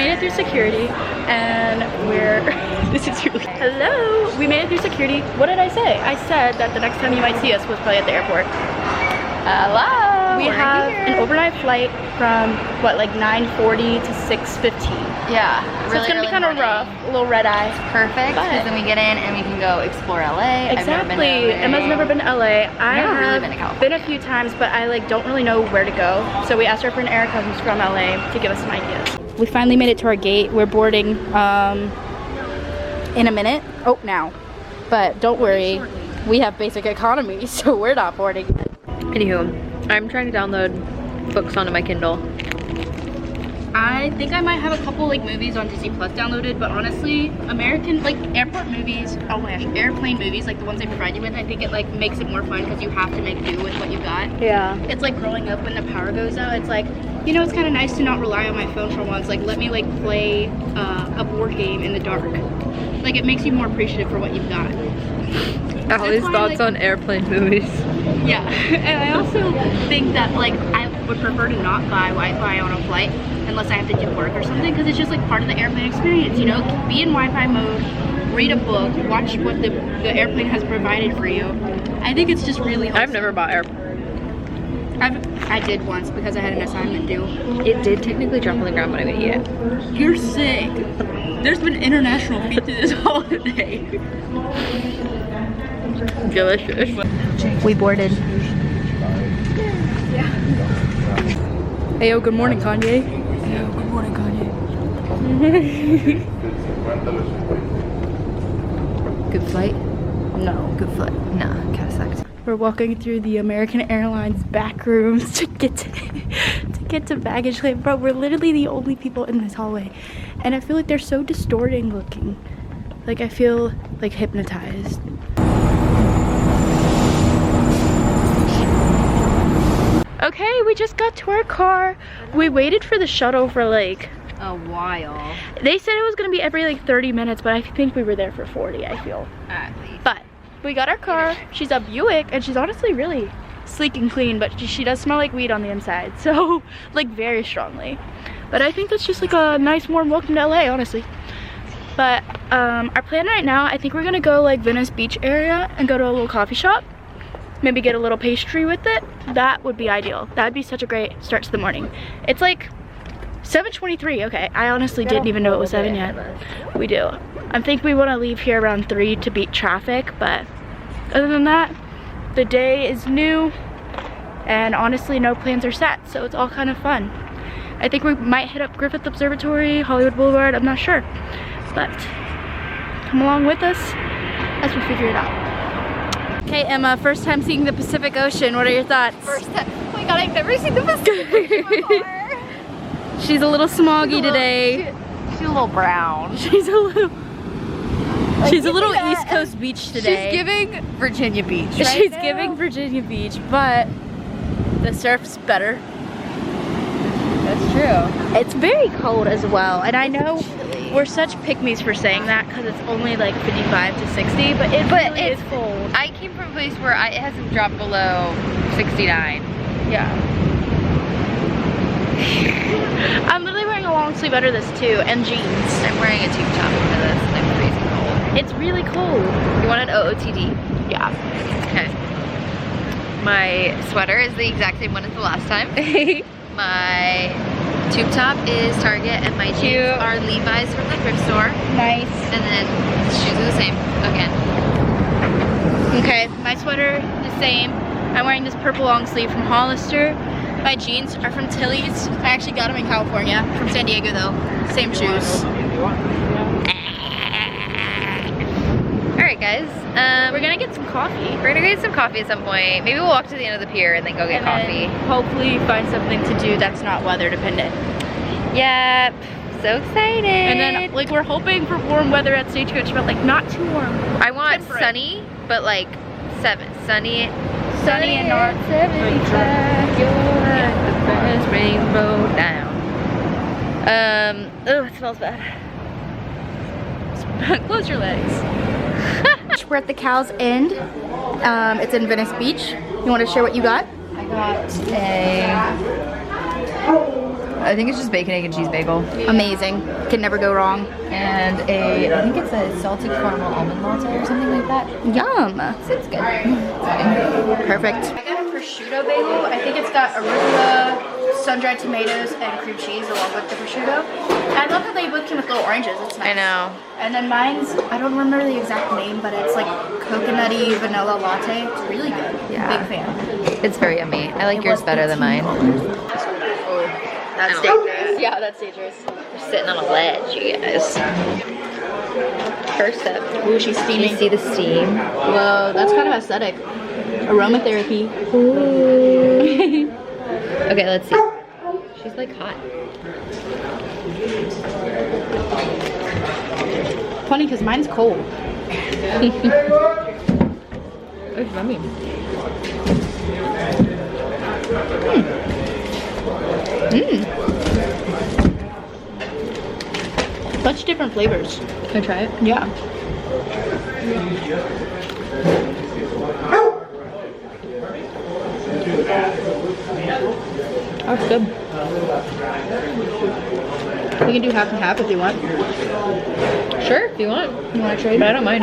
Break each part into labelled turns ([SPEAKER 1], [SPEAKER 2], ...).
[SPEAKER 1] made it through security and we're, this is really, hello, we made it through security. What did I say? I said that the next time you might see us was probably at the airport.
[SPEAKER 2] Hello.
[SPEAKER 1] We have an overnight flight from what, like 9:40 to 6:15.
[SPEAKER 2] Yeah,
[SPEAKER 1] so it's gonna be kind of rough, a little red eye.
[SPEAKER 2] It's perfect, because then we get in and we can go explore LA.
[SPEAKER 1] Exactly. Emma's never been to LA. I have been a few times, but I like don't really know where to go. So we asked our friend Erica, who's from LA, to give us some ideas. We finally made it to our gate. We're boarding in a minute. Oh, now. But don't worry, we have basic economy, so we're not boarding yet.
[SPEAKER 2] Anywho, I'm trying to download books onto my Kindle.
[SPEAKER 1] I think I might have a couple like movies on Disney Plus downloaded, but honestly, American like airport movies, oh my gosh, airplane movies, like the ones they provide you with, I think it like makes it more fun because you have to make do with what you got. Yeah. It's like growing up when the power goes out. It's like, you know, it's kind of nice to not rely on my phone for once. Like, let me like play a board game in the dark. Like, it makes you more appreciative for what you've got.
[SPEAKER 2] Allie's thoughts on airplane movies.
[SPEAKER 1] Yeah, and I also think that like I would prefer to not buy Wi-Fi on a flight unless I have to do work or something, because it's just like part of the airplane experience, you know? Be in Wi-Fi mode, read a book, watch what the airplane has provided for you. I think it's just really awesome.
[SPEAKER 2] I've never bought
[SPEAKER 1] I did once because I had an assignment due.
[SPEAKER 2] It did technically drop on the ground, but I didn't eat it.
[SPEAKER 1] You're sick. There's been international feed to this holiday.
[SPEAKER 2] Delicious. We boarded.
[SPEAKER 1] Yeah. Hey, yo, good morning, Kanye.
[SPEAKER 2] Yo, good morning, Kanye. Good flight?
[SPEAKER 1] No.
[SPEAKER 2] Good flight. Nah, kinda sucked.
[SPEAKER 1] We're walking through the American Airlines back rooms to get to baggage claim. Bro, we're literally the only people in this hallway. And I feel like they're so distorting looking. Like, I feel like hypnotized. Okay, we just got to our car. We waited for the shuttle for like
[SPEAKER 2] a while.
[SPEAKER 1] They said it was gonna be every like 30 minutes, but I think we were there for 40, I feel.
[SPEAKER 2] At least.
[SPEAKER 1] But we got our car. She's a Buick and she's honestly really sleek and clean, but she does smell like weed on the inside. So like very strongly. But I think that's just like a nice warm welcome to LA, honestly. But our plan right now, I think we're gonna go like Venice Beach area and go to a little coffee shop. Maybe get a little pastry with it. That would be ideal. That would be such a great start to the morning. It's like 7:23. Okay, I honestly didn't even know it was 7 yet. We do. I think we want to leave here around 3 to beat traffic, but other than that, the day is new and honestly no plans are set, so it's all kind of fun. I think we might hit up Griffith Observatory, Hollywood Boulevard, I'm not sure, but come along with us as we figure it out. Okay, Emma, first time seeing the Pacific Ocean. What are your thoughts?
[SPEAKER 2] First time. Oh my god, I've never seen the Pacific Ocean before.
[SPEAKER 1] She's a little smoggy today.
[SPEAKER 2] She's a little brown.
[SPEAKER 1] She's a little East Coast beach today.
[SPEAKER 2] She's giving Virginia Beach right
[SPEAKER 1] She's
[SPEAKER 2] now.
[SPEAKER 1] giving Virginia Beach, but the surf's better.
[SPEAKER 2] That's true.
[SPEAKER 1] It's very cold as well, and I know we're such pick-me's for saying that because it's only like 55 to 60, but it really is cold.
[SPEAKER 2] I came from a place where it hasn't dropped below 69.
[SPEAKER 1] Yeah. I'm literally wearing a long sleeve under this too, and jeans.
[SPEAKER 2] I'm wearing a tube top under this, and I'm freezing cold.
[SPEAKER 1] It's really cold.
[SPEAKER 2] You want an OOTD?
[SPEAKER 1] Yeah.
[SPEAKER 2] Okay. My sweater is the exact same one as the last time. My tube top is Target, and my jeans are Levi's from the thrift store. Nice. And then the shoes are the same again.
[SPEAKER 1] Okay, my sweater the same. I'm wearing this purple long sleeve from Hollister. My jeans are from Tilly's. I actually got them in California, from San Diego though. Same shoes.
[SPEAKER 2] Alright guys,
[SPEAKER 1] we're gonna get some coffee.
[SPEAKER 2] We're gonna get some coffee at some point. Maybe we'll walk to the end of the pier and then go get coffee.
[SPEAKER 1] Hopefully find something to do that's not weather dependent.
[SPEAKER 2] Yep, so excited.
[SPEAKER 1] And then like we're hoping for warm weather at Stagecoach, but like not too warm.
[SPEAKER 2] I want sunny, but like sunny
[SPEAKER 1] and north.
[SPEAKER 2] 75, you're the first rainbow down.
[SPEAKER 1] Oh, it smells bad. Close your legs. We're at the Cow's End. It's in Venice Beach. You want to share what you got?
[SPEAKER 2] I got a I think it's just bacon, egg, and cheese bagel.
[SPEAKER 1] Amazing. Can never go wrong.
[SPEAKER 2] And I think it's a salted caramel almond latte or something like that.
[SPEAKER 1] Yum.
[SPEAKER 2] It's good. It's
[SPEAKER 1] Perfect. I got a prosciutto bagel. I think it's got arugula, sun-dried tomatoes, and cream cheese along with the prosciutto. And I love that they both came with little oranges. It's nice.
[SPEAKER 2] I know.
[SPEAKER 1] And then mine's, I don't remember the exact name, but it's like coconutty vanilla latte. It's really good.
[SPEAKER 2] Yeah.
[SPEAKER 1] Big fan.
[SPEAKER 2] It's very yummy. I like yours better than mine.
[SPEAKER 1] That's dangerous. Yeah, that's dangerous.
[SPEAKER 2] We're sitting on a ledge, you guys. First up.
[SPEAKER 1] Ooh, she's steaming.
[SPEAKER 2] You see the steam?
[SPEAKER 1] Whoa, that's kind of aesthetic. Aromatherapy.
[SPEAKER 2] Ooh. Okay, let's see. She's like hot.
[SPEAKER 1] Funny because mine's cold.
[SPEAKER 2] It's yummy.
[SPEAKER 1] Such different flavors.
[SPEAKER 2] Can I try it?
[SPEAKER 1] Yeah. That's good. We can do half and half if you want.
[SPEAKER 2] Sure, if you want.
[SPEAKER 1] You want to trade?
[SPEAKER 2] But I don't mind.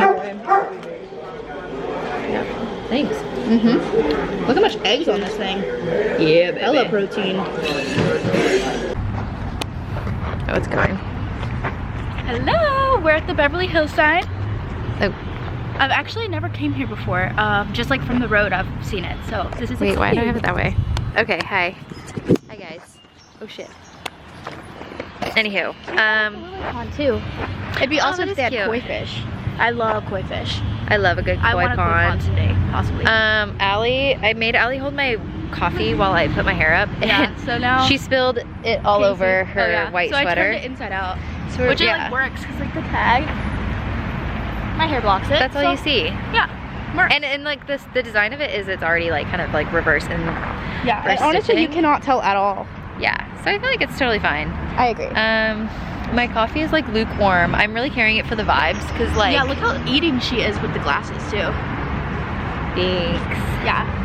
[SPEAKER 2] Yeah. Thanks.
[SPEAKER 1] Look how much eggs on this thing.
[SPEAKER 2] Yeah, baby.
[SPEAKER 1] Hella protein.
[SPEAKER 2] Oh, it's going.
[SPEAKER 1] Hello, we're at the Beverly Hills sign.
[SPEAKER 2] Oh.
[SPEAKER 1] I've actually never came here before. Just like from the road, I've seen it. So this is
[SPEAKER 2] Wait, why do I
[SPEAKER 1] exciting.
[SPEAKER 2] have it that way? Okay, hi. Hi, guys. Oh, shit. Anywho,
[SPEAKER 1] Pond too. It'd be awesome
[SPEAKER 2] that
[SPEAKER 1] if they
[SPEAKER 2] is
[SPEAKER 1] had
[SPEAKER 2] cute.
[SPEAKER 1] koi fish. I love koi fish.
[SPEAKER 2] I love a good koi
[SPEAKER 1] I want a koi pond
[SPEAKER 2] pond.
[SPEAKER 1] someday, possibly.
[SPEAKER 2] I made Allie hold my coffee while I put my hair up.
[SPEAKER 1] Yeah,
[SPEAKER 2] And
[SPEAKER 1] so now
[SPEAKER 2] she spilled it all
[SPEAKER 1] Casey-
[SPEAKER 2] over her
[SPEAKER 1] oh, yeah.
[SPEAKER 2] white
[SPEAKER 1] so I
[SPEAKER 2] sweater.
[SPEAKER 1] turned it inside out,
[SPEAKER 2] So
[SPEAKER 1] which it like works because like the tag, my hair blocks it.
[SPEAKER 2] That's all
[SPEAKER 1] so,
[SPEAKER 2] you see.
[SPEAKER 1] Yeah, works.
[SPEAKER 2] And like this, the design of it is it's already like kind of like reverse and
[SPEAKER 1] yeah,
[SPEAKER 2] reverse
[SPEAKER 1] honestly, you
[SPEAKER 2] stitching.
[SPEAKER 1] cannot tell at all.
[SPEAKER 2] Yeah. So I feel like it's totally fine.
[SPEAKER 1] I agree.
[SPEAKER 2] My coffee is like lukewarm. I'm really carrying it for the vibes because like
[SPEAKER 1] Yeah, look how eating she is with the glasses too.
[SPEAKER 2] thanks.
[SPEAKER 1] Yeah.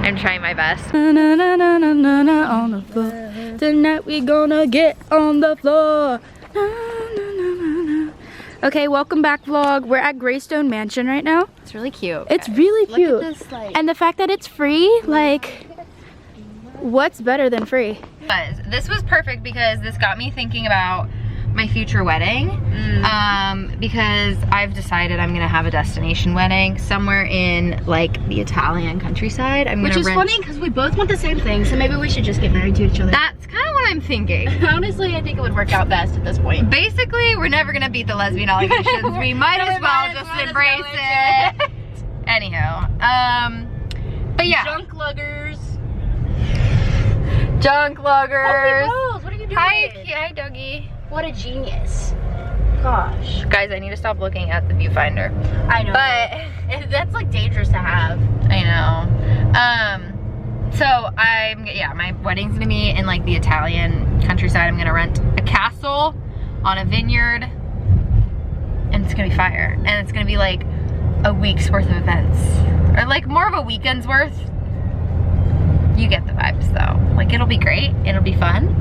[SPEAKER 2] I'm trying my best.
[SPEAKER 1] Na na na na na na na on the floor. Tonight we gonna get on the floor. Na, na, na, na, na. Okay, welcome back vlog. We're at Greystone Mansion right now.
[SPEAKER 2] It's really cute.
[SPEAKER 1] It's really cute.
[SPEAKER 2] Look at this like.
[SPEAKER 1] And the fact that it's free, like, what's better than free?
[SPEAKER 2] This was perfect because this got me thinking about my future wedding. Because I've decided I'm gonna have a destination wedding somewhere in like the Italian countryside.
[SPEAKER 1] Which is funny because we both want the same thing, so maybe we should just get married to each other.
[SPEAKER 2] That's kind of what I'm thinking.
[SPEAKER 1] Honestly, I think it would work out best at this point.
[SPEAKER 2] Basically, we're never gonna beat the lesbian allegations. We might as well just embrace it. Anyhow, but yeah.
[SPEAKER 1] Junk luggers.
[SPEAKER 2] Junk luggers.
[SPEAKER 1] Oh, what are you doing?
[SPEAKER 2] Hi, doggy.
[SPEAKER 1] What a genius. Gosh.
[SPEAKER 2] Guys, I need to stop looking at the viewfinder.
[SPEAKER 1] I know.
[SPEAKER 2] But
[SPEAKER 1] that's like dangerous to have.
[SPEAKER 2] I know. So my wedding's gonna be in like the Italian countryside. I'm gonna rent a castle on a vineyard, and it's gonna be fire. And it's gonna be like a week's worth of events, or like more of a weekend's worth. You get the vibes though. Like it'll be great. It'll be fun.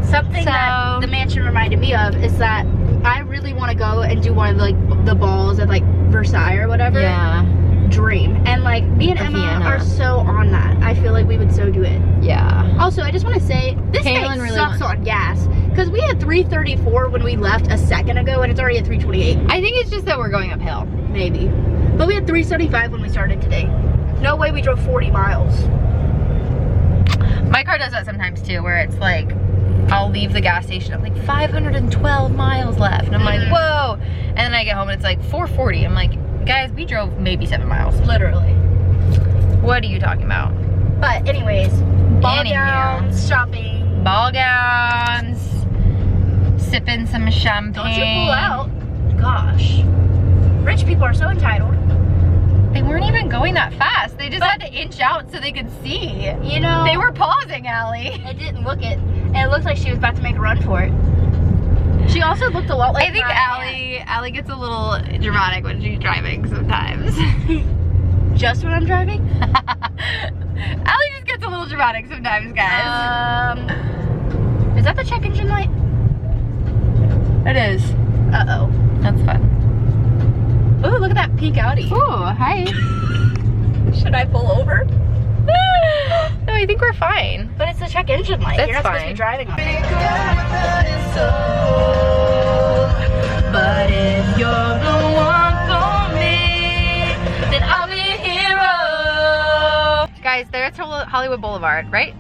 [SPEAKER 1] Something that the mansion reminded me of is that I really want to go and do one of like the balls at like Versailles or whatever.
[SPEAKER 2] Yeah.
[SPEAKER 1] Dream. And like me and Emma
[SPEAKER 2] Vienna.
[SPEAKER 1] are so on that. I feel like we would so do it.
[SPEAKER 2] Yeah.
[SPEAKER 1] Also, I just want to say this thing
[SPEAKER 2] really
[SPEAKER 1] sucks on gas because we had 334 when we left a second ago and it's already at 328.
[SPEAKER 2] I think it's just that we're going uphill.
[SPEAKER 1] Maybe. But we had 375 when we started today. No way we drove 40 miles.
[SPEAKER 2] My car does that sometimes too, where it's like, I'll leave the gas station at like 512 miles left. And I'm like, whoa. And then I get home and it's like 440. I'm like, guys, we drove maybe 7 miles.
[SPEAKER 1] Literally.
[SPEAKER 2] What are you talking about?
[SPEAKER 1] But anyways, ball gowns, shopping.
[SPEAKER 2] Ball gowns, sipping some champagne.
[SPEAKER 1] Don't you pull out. Gosh. Rich people are so entitled.
[SPEAKER 2] They weren't even going that fast. They just had to inch out so they could see.
[SPEAKER 1] You know.
[SPEAKER 2] They were pausing, Allie.
[SPEAKER 1] It didn't look it. And it looked like she was about to make a run for it. She also looked a lot like
[SPEAKER 2] I think Allie gets a little dramatic when she's driving sometimes.
[SPEAKER 1] Just when I'm driving?
[SPEAKER 2] Allie just gets a little dramatic sometimes, guys.
[SPEAKER 1] Is that the check engine light?
[SPEAKER 2] It is.
[SPEAKER 1] Uh-oh.
[SPEAKER 2] That's fun.
[SPEAKER 1] Oh, look at that pink Audi.
[SPEAKER 2] Ooh, hi.
[SPEAKER 1] Should I pull over?
[SPEAKER 2] No, I think we're fine.
[SPEAKER 1] But it's the check engine light.
[SPEAKER 2] That's
[SPEAKER 1] You're not supposed to
[SPEAKER 2] fine.
[SPEAKER 1] be driving on it. But if you're the one for me, then I'll be a hero.
[SPEAKER 2] Guys, there's Hollywood Boulevard, right?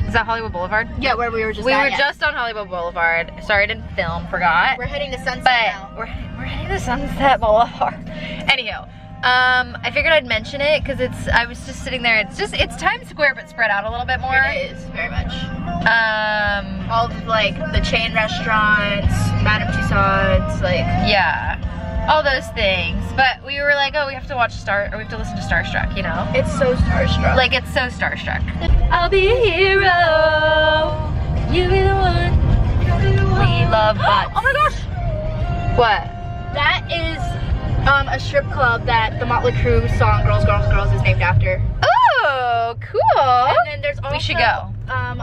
[SPEAKER 2] Is that Hollywood Boulevard?
[SPEAKER 1] Yeah, where we were just
[SPEAKER 2] We
[SPEAKER 1] at,
[SPEAKER 2] were
[SPEAKER 1] yeah.
[SPEAKER 2] just on Hollywood Boulevard. Sorry I didn't film, forgot.
[SPEAKER 1] We're heading to Sunset
[SPEAKER 2] But
[SPEAKER 1] now.
[SPEAKER 2] we're heading to Sunset Boulevard. Anyhow, I figured I'd mention it because I was just sitting there. It's Times Square but spread out a little bit more.
[SPEAKER 1] It is, very much.
[SPEAKER 2] All
[SPEAKER 1] of like the chain restaurants, Madame Tussauds, like
[SPEAKER 2] yeah, all those things. But we were like, oh, we have to listen to Starstruck, you know?
[SPEAKER 1] it's so starstruck.
[SPEAKER 2] Like it's so Starstruck.
[SPEAKER 1] I'll be a hero. You be the one.
[SPEAKER 2] We love butts.
[SPEAKER 1] Oh my gosh!
[SPEAKER 2] What?
[SPEAKER 1] That is a strip club that the Motley Crue song "Girls, Girls, Girls" is named after.
[SPEAKER 2] Oh, cool.
[SPEAKER 1] And then there's also
[SPEAKER 2] We should go.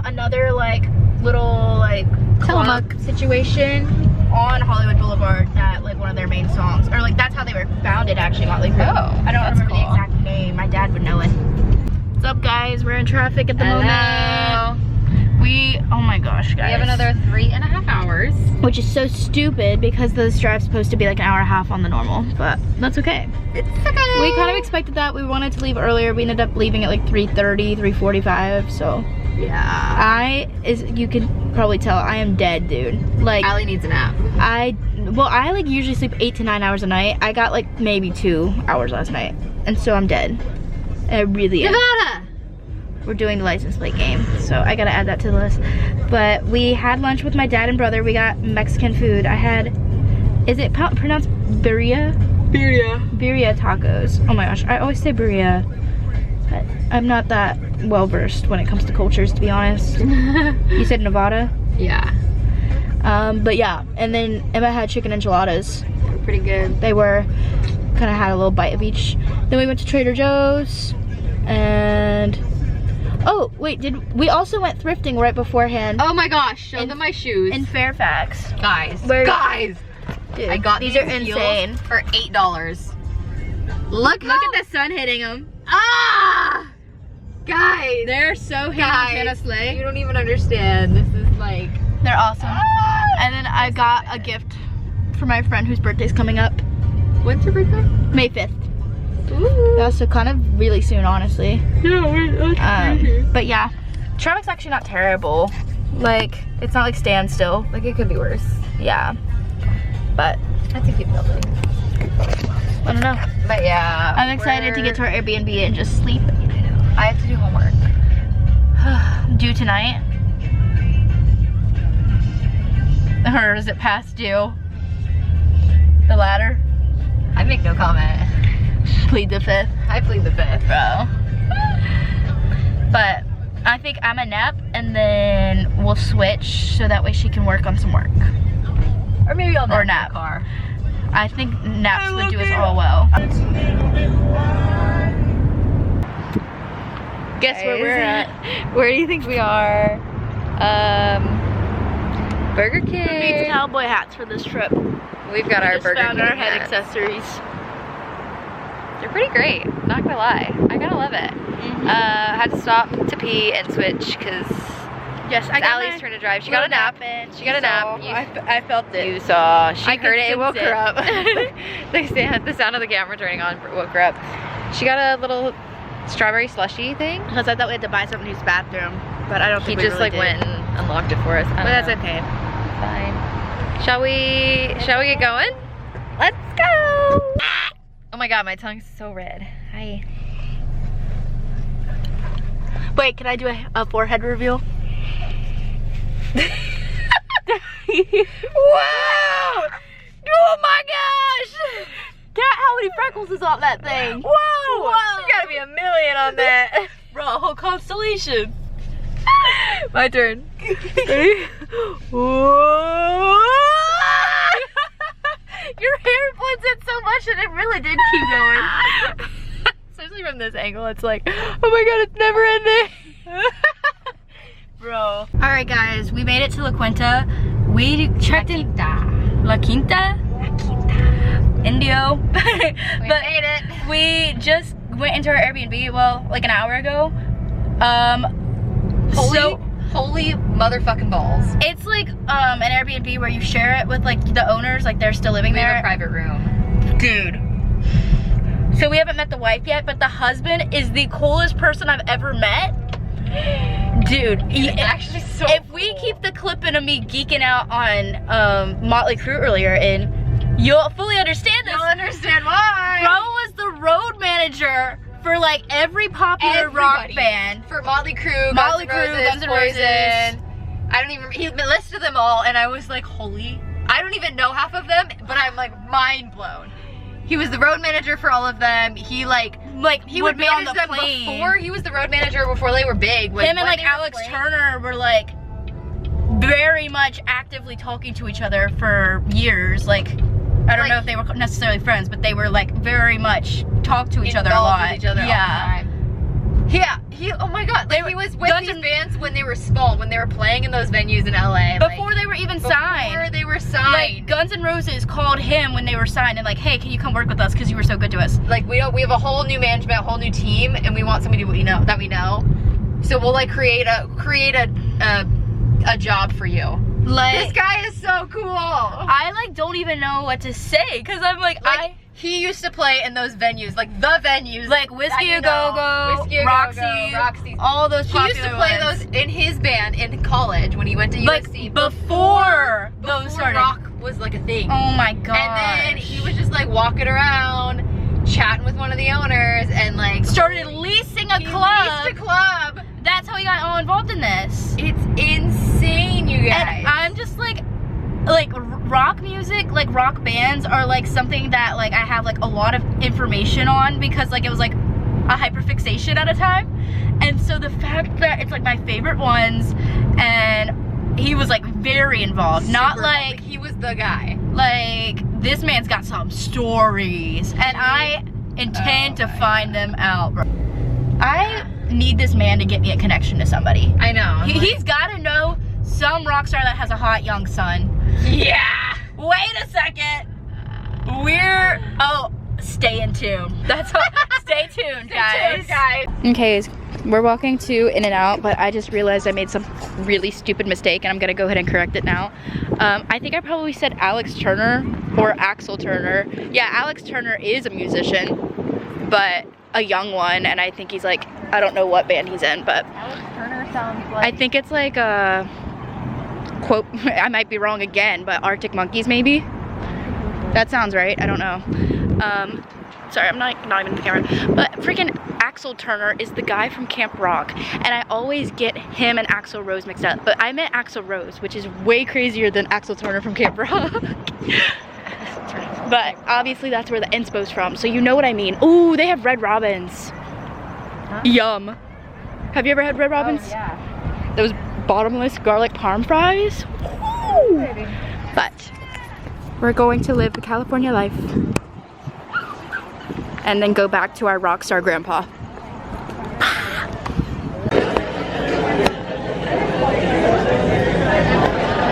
[SPEAKER 1] Another like little like club situation on Hollywood Boulevard that like one of their main songs, or like that's how they were founded actually, Motley Crue.
[SPEAKER 2] Oh,
[SPEAKER 1] I don't
[SPEAKER 2] that's
[SPEAKER 1] remember
[SPEAKER 2] cool.
[SPEAKER 1] the exact name. My dad would know it. What's up, guys? We're in traffic at the moment. Oh my gosh, guys.
[SPEAKER 2] We have another 3.5 hours.
[SPEAKER 1] Which is so stupid because this drive's supposed to be like an hour and a half on the normal, but that's okay.
[SPEAKER 2] It's okay.
[SPEAKER 1] We kind of expected that. We wanted to leave earlier. We ended up leaving at like 3:30, 3:45, so.
[SPEAKER 2] Yeah.
[SPEAKER 1] You can probably tell, I am dead, dude. Like,
[SPEAKER 2] Allie needs a nap.
[SPEAKER 1] I like usually sleep 8 to 9 hours a night. I got like maybe 2 hours last night, and so I'm dead. I really am.
[SPEAKER 2] Nevada!
[SPEAKER 1] We're doing the license plate game, so I gotta add that to the list. But we had lunch with my dad and brother. We got Mexican food. I had, is it pronounced birria? Birria tacos. Oh my gosh, I always say birria, but I'm not that well versed when it comes to cultures, to be honest. You said Nevada?
[SPEAKER 2] Yeah.
[SPEAKER 1] But yeah, and then Emma had chicken enchiladas.
[SPEAKER 2] Pretty good.
[SPEAKER 1] They were, kind of had a little bite of each. Then we went to Trader Joe's, and oh wait, we also went thrifting right beforehand
[SPEAKER 2] Oh my gosh, show them my shoes.
[SPEAKER 1] in Fairfax.
[SPEAKER 2] Guys,
[SPEAKER 1] Dude,
[SPEAKER 2] I got
[SPEAKER 1] these are
[SPEAKER 2] heels
[SPEAKER 1] insane.
[SPEAKER 2] for $8. Look
[SPEAKER 1] Look at the sun hitting them.
[SPEAKER 2] Ah! Guys,
[SPEAKER 1] They're so Hannah Slay.
[SPEAKER 2] you don't even understand. This is like,
[SPEAKER 1] They're awesome. And then I got a gift for my friend whose birthday's coming up,
[SPEAKER 2] when's your birthday?
[SPEAKER 1] May 5th.
[SPEAKER 2] Ooh.
[SPEAKER 1] Yeah, so kind of really soon, honestly.
[SPEAKER 2] Yeah,
[SPEAKER 1] But yeah, traffic's actually not terrible. Like, it's not like standstill.
[SPEAKER 2] like it could be worse.
[SPEAKER 1] Yeah, but
[SPEAKER 2] That's a cute building.
[SPEAKER 1] I don't know.
[SPEAKER 2] But yeah,
[SPEAKER 1] I'm excited to get to our Airbnb and just sleep.
[SPEAKER 2] I have to do homework.
[SPEAKER 1] Due tonight? Or is it past due? The latter?
[SPEAKER 2] I make no comment.
[SPEAKER 1] Plead the 5th.
[SPEAKER 2] I plead the 5th.
[SPEAKER 1] Bro. But I think I'm a nap and then we'll switch so that way she can work on some work.
[SPEAKER 2] Or maybe I'll
[SPEAKER 1] Or
[SPEAKER 2] nap
[SPEAKER 1] nap.
[SPEAKER 2] in the car.
[SPEAKER 1] I think naps would do us all well. Guess where we're at?
[SPEAKER 2] Where do you think we are? Burger
[SPEAKER 1] We need
[SPEAKER 2] King.
[SPEAKER 1] cowboy hats for this trip.
[SPEAKER 2] We've got our
[SPEAKER 1] Just
[SPEAKER 2] Burger
[SPEAKER 1] found
[SPEAKER 2] King
[SPEAKER 1] our head
[SPEAKER 2] hats.
[SPEAKER 1] accessories.
[SPEAKER 2] They're pretty great, not gonna lie. I gotta love it. Had to stop to pee and switch because
[SPEAKER 1] Yes, I got
[SPEAKER 2] Allie's turn to drive. She got a nap. She got a nap.
[SPEAKER 1] I felt it.
[SPEAKER 2] You saw. She
[SPEAKER 1] I
[SPEAKER 2] heard it. It
[SPEAKER 1] could
[SPEAKER 2] woke
[SPEAKER 1] sense
[SPEAKER 2] her
[SPEAKER 1] it.
[SPEAKER 2] up. The sound of the camera turning on woke her up. She got a little strawberry slushy thing.
[SPEAKER 1] Because I thought we had to buy something to use the bathroom, but I don't
[SPEAKER 2] He
[SPEAKER 1] think we
[SPEAKER 2] just
[SPEAKER 1] really
[SPEAKER 2] like
[SPEAKER 1] did.
[SPEAKER 2] went and unlocked it for us.
[SPEAKER 1] But that's okay.
[SPEAKER 2] Fine. Shall we get going? Let's go. Oh my god, my tongue's so red. Hi.
[SPEAKER 1] Wait, can I do a forehead reveal?
[SPEAKER 2] Wow! Oh my gosh!
[SPEAKER 1] Cat, how many freckles is on that thing?
[SPEAKER 2] Whoa!
[SPEAKER 1] Whoa.
[SPEAKER 2] There's gotta be a million on that.
[SPEAKER 1] Bro, a whole constellation.
[SPEAKER 2] My turn. Ready? Whoa!
[SPEAKER 1] Your hair blends in so much and it really did keep going.
[SPEAKER 2] Especially from this angle, it's like, oh my god, it's never ending.
[SPEAKER 1] Bro. All right, guys, we made it to La Quinta. We checked in La Quinta. Indio.
[SPEAKER 2] We made it.
[SPEAKER 1] We just went into our Airbnb, well, like an hour ago.
[SPEAKER 2] Holy motherfucking balls.
[SPEAKER 1] It's like an Airbnb where you share it with like the owners, like they're still living
[SPEAKER 2] We
[SPEAKER 1] there.
[SPEAKER 2] have a private room.
[SPEAKER 1] Dude. So we haven't met the wife yet, but the husband is the coolest person I've ever met. Dude,
[SPEAKER 2] He's actually so
[SPEAKER 1] if we
[SPEAKER 2] cool.
[SPEAKER 1] keep the clip in of me geeking out on Motley Crue earlier, and you'll fully understand this.
[SPEAKER 2] You'll understand why.
[SPEAKER 1] Bro was the road manager for like every popular rock
[SPEAKER 2] Everybody.
[SPEAKER 1] band.
[SPEAKER 2] For Motley Crue,
[SPEAKER 1] Motley
[SPEAKER 2] Guns
[SPEAKER 1] Crue, Guns N' Roses.
[SPEAKER 2] Poison. I don't even, he listed them all and I was like, holy, I don't even know half of them, but I'm like mind blown. He was the road manager for all of them. He he would
[SPEAKER 1] be on
[SPEAKER 2] manage
[SPEAKER 1] the
[SPEAKER 2] them
[SPEAKER 1] plane.
[SPEAKER 2] before. He was the road manager before they were big.
[SPEAKER 1] Him and like Alex Turner were like very much actively talking to each other for years. Like, I don't know if they were necessarily friends, but they were like very much talk to each other a lot.
[SPEAKER 2] With each other all the time. Yeah, oh my god, like he was with these bands when they were small, when they were playing in those venues in LA.
[SPEAKER 1] Before they were even signed.
[SPEAKER 2] Before they were signed.
[SPEAKER 1] Like Guns N' Roses called him when they were signed and like, hey, can you come work with us because you were so good to us.
[SPEAKER 2] Like we have a whole new management, a whole new team, and we want somebody that we know. So we'll like create a job for you. Like, this guy is so cool.
[SPEAKER 1] I like don't even know what to say because I'm like
[SPEAKER 2] he used to play in those venues, like the venues,
[SPEAKER 1] like Whiskey A Go Go, Roxy, all those popular
[SPEAKER 2] ones. He used to play those in his band in college when he went to USC.
[SPEAKER 1] Before those started.
[SPEAKER 2] Rock was like a thing.
[SPEAKER 1] Oh my god.
[SPEAKER 2] And then he was just like walking around, chatting with one of the owners, and like
[SPEAKER 1] started leasing a club.
[SPEAKER 2] Leased a club.
[SPEAKER 1] That's how he got all involved in this.
[SPEAKER 2] It's insane, you guys.
[SPEAKER 1] And I'm just like rock music, like rock bands are like something that like I have like a lot of information on because like it was like a hyperfixation at a time. And so the fact that it's like my favorite ones and he was like very involved.
[SPEAKER 2] Super
[SPEAKER 1] not like
[SPEAKER 2] he was the guy.
[SPEAKER 1] Like this man's got some stories and I intend to find them out. I need this man to get me a connection to somebody.
[SPEAKER 2] I know.
[SPEAKER 1] He's got to know some rock star that has a hot young son.
[SPEAKER 2] Yeah.
[SPEAKER 1] Wait a second. Stay in tune. That's all. Stay tuned, guys. Okay, we're walking to In-N-Out, but I just realized I made some really stupid mistake, and I'm gonna go ahead and correct it now. I think I probably said Alex Turner or Axel Turner. Yeah, Alex Turner is a musician, but a young one, and I think he's like, I don't know what band he's in, but
[SPEAKER 2] Alex Turner sounds like,
[SPEAKER 1] I think it's like a quote, I might be wrong again, but Arctic Monkeys maybe? That sounds right, I don't know. Sorry, I'm not even in the camera, but freaking Axel Turner is the guy from Camp Rock, and I always get him and Axl Rose mixed up, but I meant Axl Rose, which is way crazier than Axel Turner from Camp Rock. But obviously that's where the inspo's from, so you know what I mean. Ooh, they have Red Robins. Huh? Yum. Have you ever had Red Robins?
[SPEAKER 2] Oh, yeah.
[SPEAKER 1] Those bottomless garlic parm fries. Woo! But we're going to live the California life and then go back to our rock star grandpa.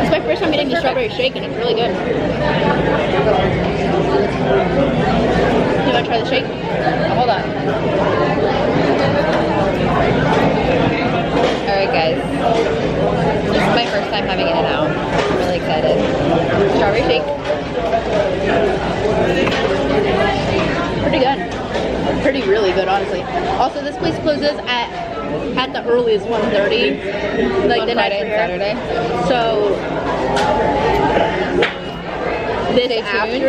[SPEAKER 1] It's my first time getting the strawberry shake and it's really good. You want to try the shake? Hold on.
[SPEAKER 2] Alright guys, this is my first time having In-N-Out. I'm really excited.
[SPEAKER 1] Strawberry shake. Pretty good. Pretty really good, honestly. Also, this place closes at the earliest 1:30, like
[SPEAKER 2] on
[SPEAKER 1] the night
[SPEAKER 2] Friday and Saturday.
[SPEAKER 1] So this after.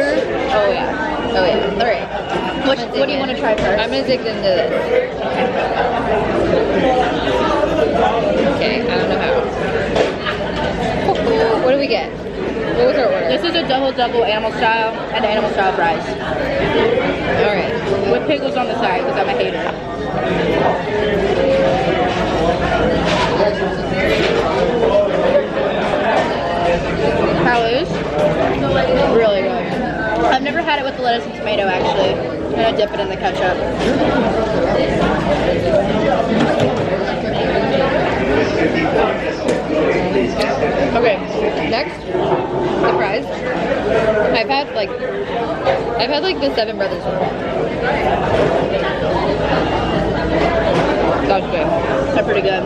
[SPEAKER 2] Oh yeah. Oh yeah. Alright.
[SPEAKER 1] What do you want to try first?
[SPEAKER 2] I'm gonna dig into this. Okay, I don't know how. What do we get? What was our order?
[SPEAKER 1] This is a double animal style and animal style fries.
[SPEAKER 2] Alright.
[SPEAKER 1] With pickles on the side because I'm a hater. How is? Really good. I've never had it with the lettuce and tomato actually. I'm gonna dip it in the ketchup.
[SPEAKER 2] Okay, next, the fries. I've had like the Seven Brothers one. That's good.
[SPEAKER 1] They're pretty good.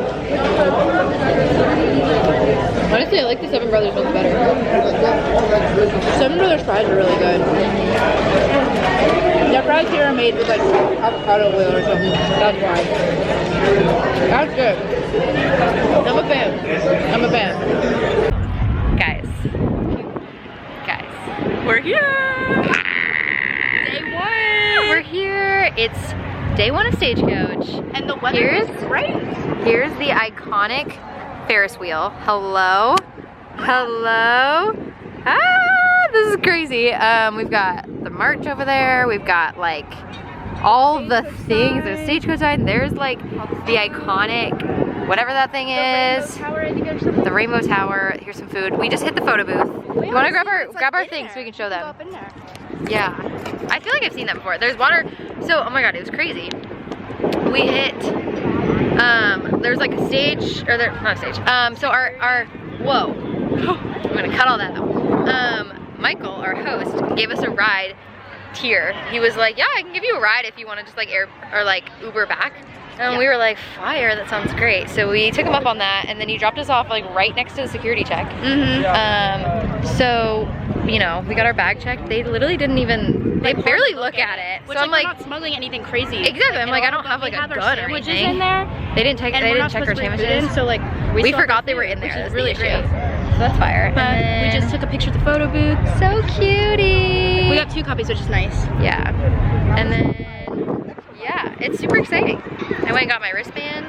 [SPEAKER 2] Honestly, I like the Seven Brothers ones better.
[SPEAKER 1] Seven Brothers fries are really good. Their fries here are made with like avocado oil or something. That's why. That's good. I'm a fan. I'm a fan.
[SPEAKER 2] Guys,
[SPEAKER 1] We're here.
[SPEAKER 2] day one. We're here. It's day one of Stagecoach.
[SPEAKER 1] And the weather is great.
[SPEAKER 2] Here's the iconic Ferris wheel. Hello. Hello. Ah, this is crazy. We've got the merch over there. We've got like all the things. There's Stagecoach sign. There's like the iconic, whatever that thing is. The Rainbow Tower. Here's some food. We just hit the photo booth. You want to grab our things so we can show them? Yeah. I feel like I've seen that before. There's water. So, oh my god, it was crazy. We hit, there's like a stage, or there, not a stage. So our, whoa. I'm gonna cut all that out. Michael, our host, gave us a ride here. He was like, yeah, I can give you a ride if you want to just like Uber back. And we were like, fire, that sounds great. So we took him up on that, and then he dropped us off like right next to the security check. So, you know, we got our bag checked. They literally didn't even, they barely look at it.
[SPEAKER 1] Which,
[SPEAKER 2] so I'm like,
[SPEAKER 1] we're not smoggling anything crazy.
[SPEAKER 2] Exactly, I'm like, I don't have like a gun or anything.
[SPEAKER 1] In there,
[SPEAKER 2] they didn't check our sandwiches.
[SPEAKER 1] So like,
[SPEAKER 2] we forgot they were in there. That's really great. So that's fire.
[SPEAKER 1] We just took a picture at the photo booth.
[SPEAKER 2] So cutie.
[SPEAKER 1] We got 2 copies, which is nice.
[SPEAKER 2] Yeah. And then, yeah, it's super exciting. I went and got my wristband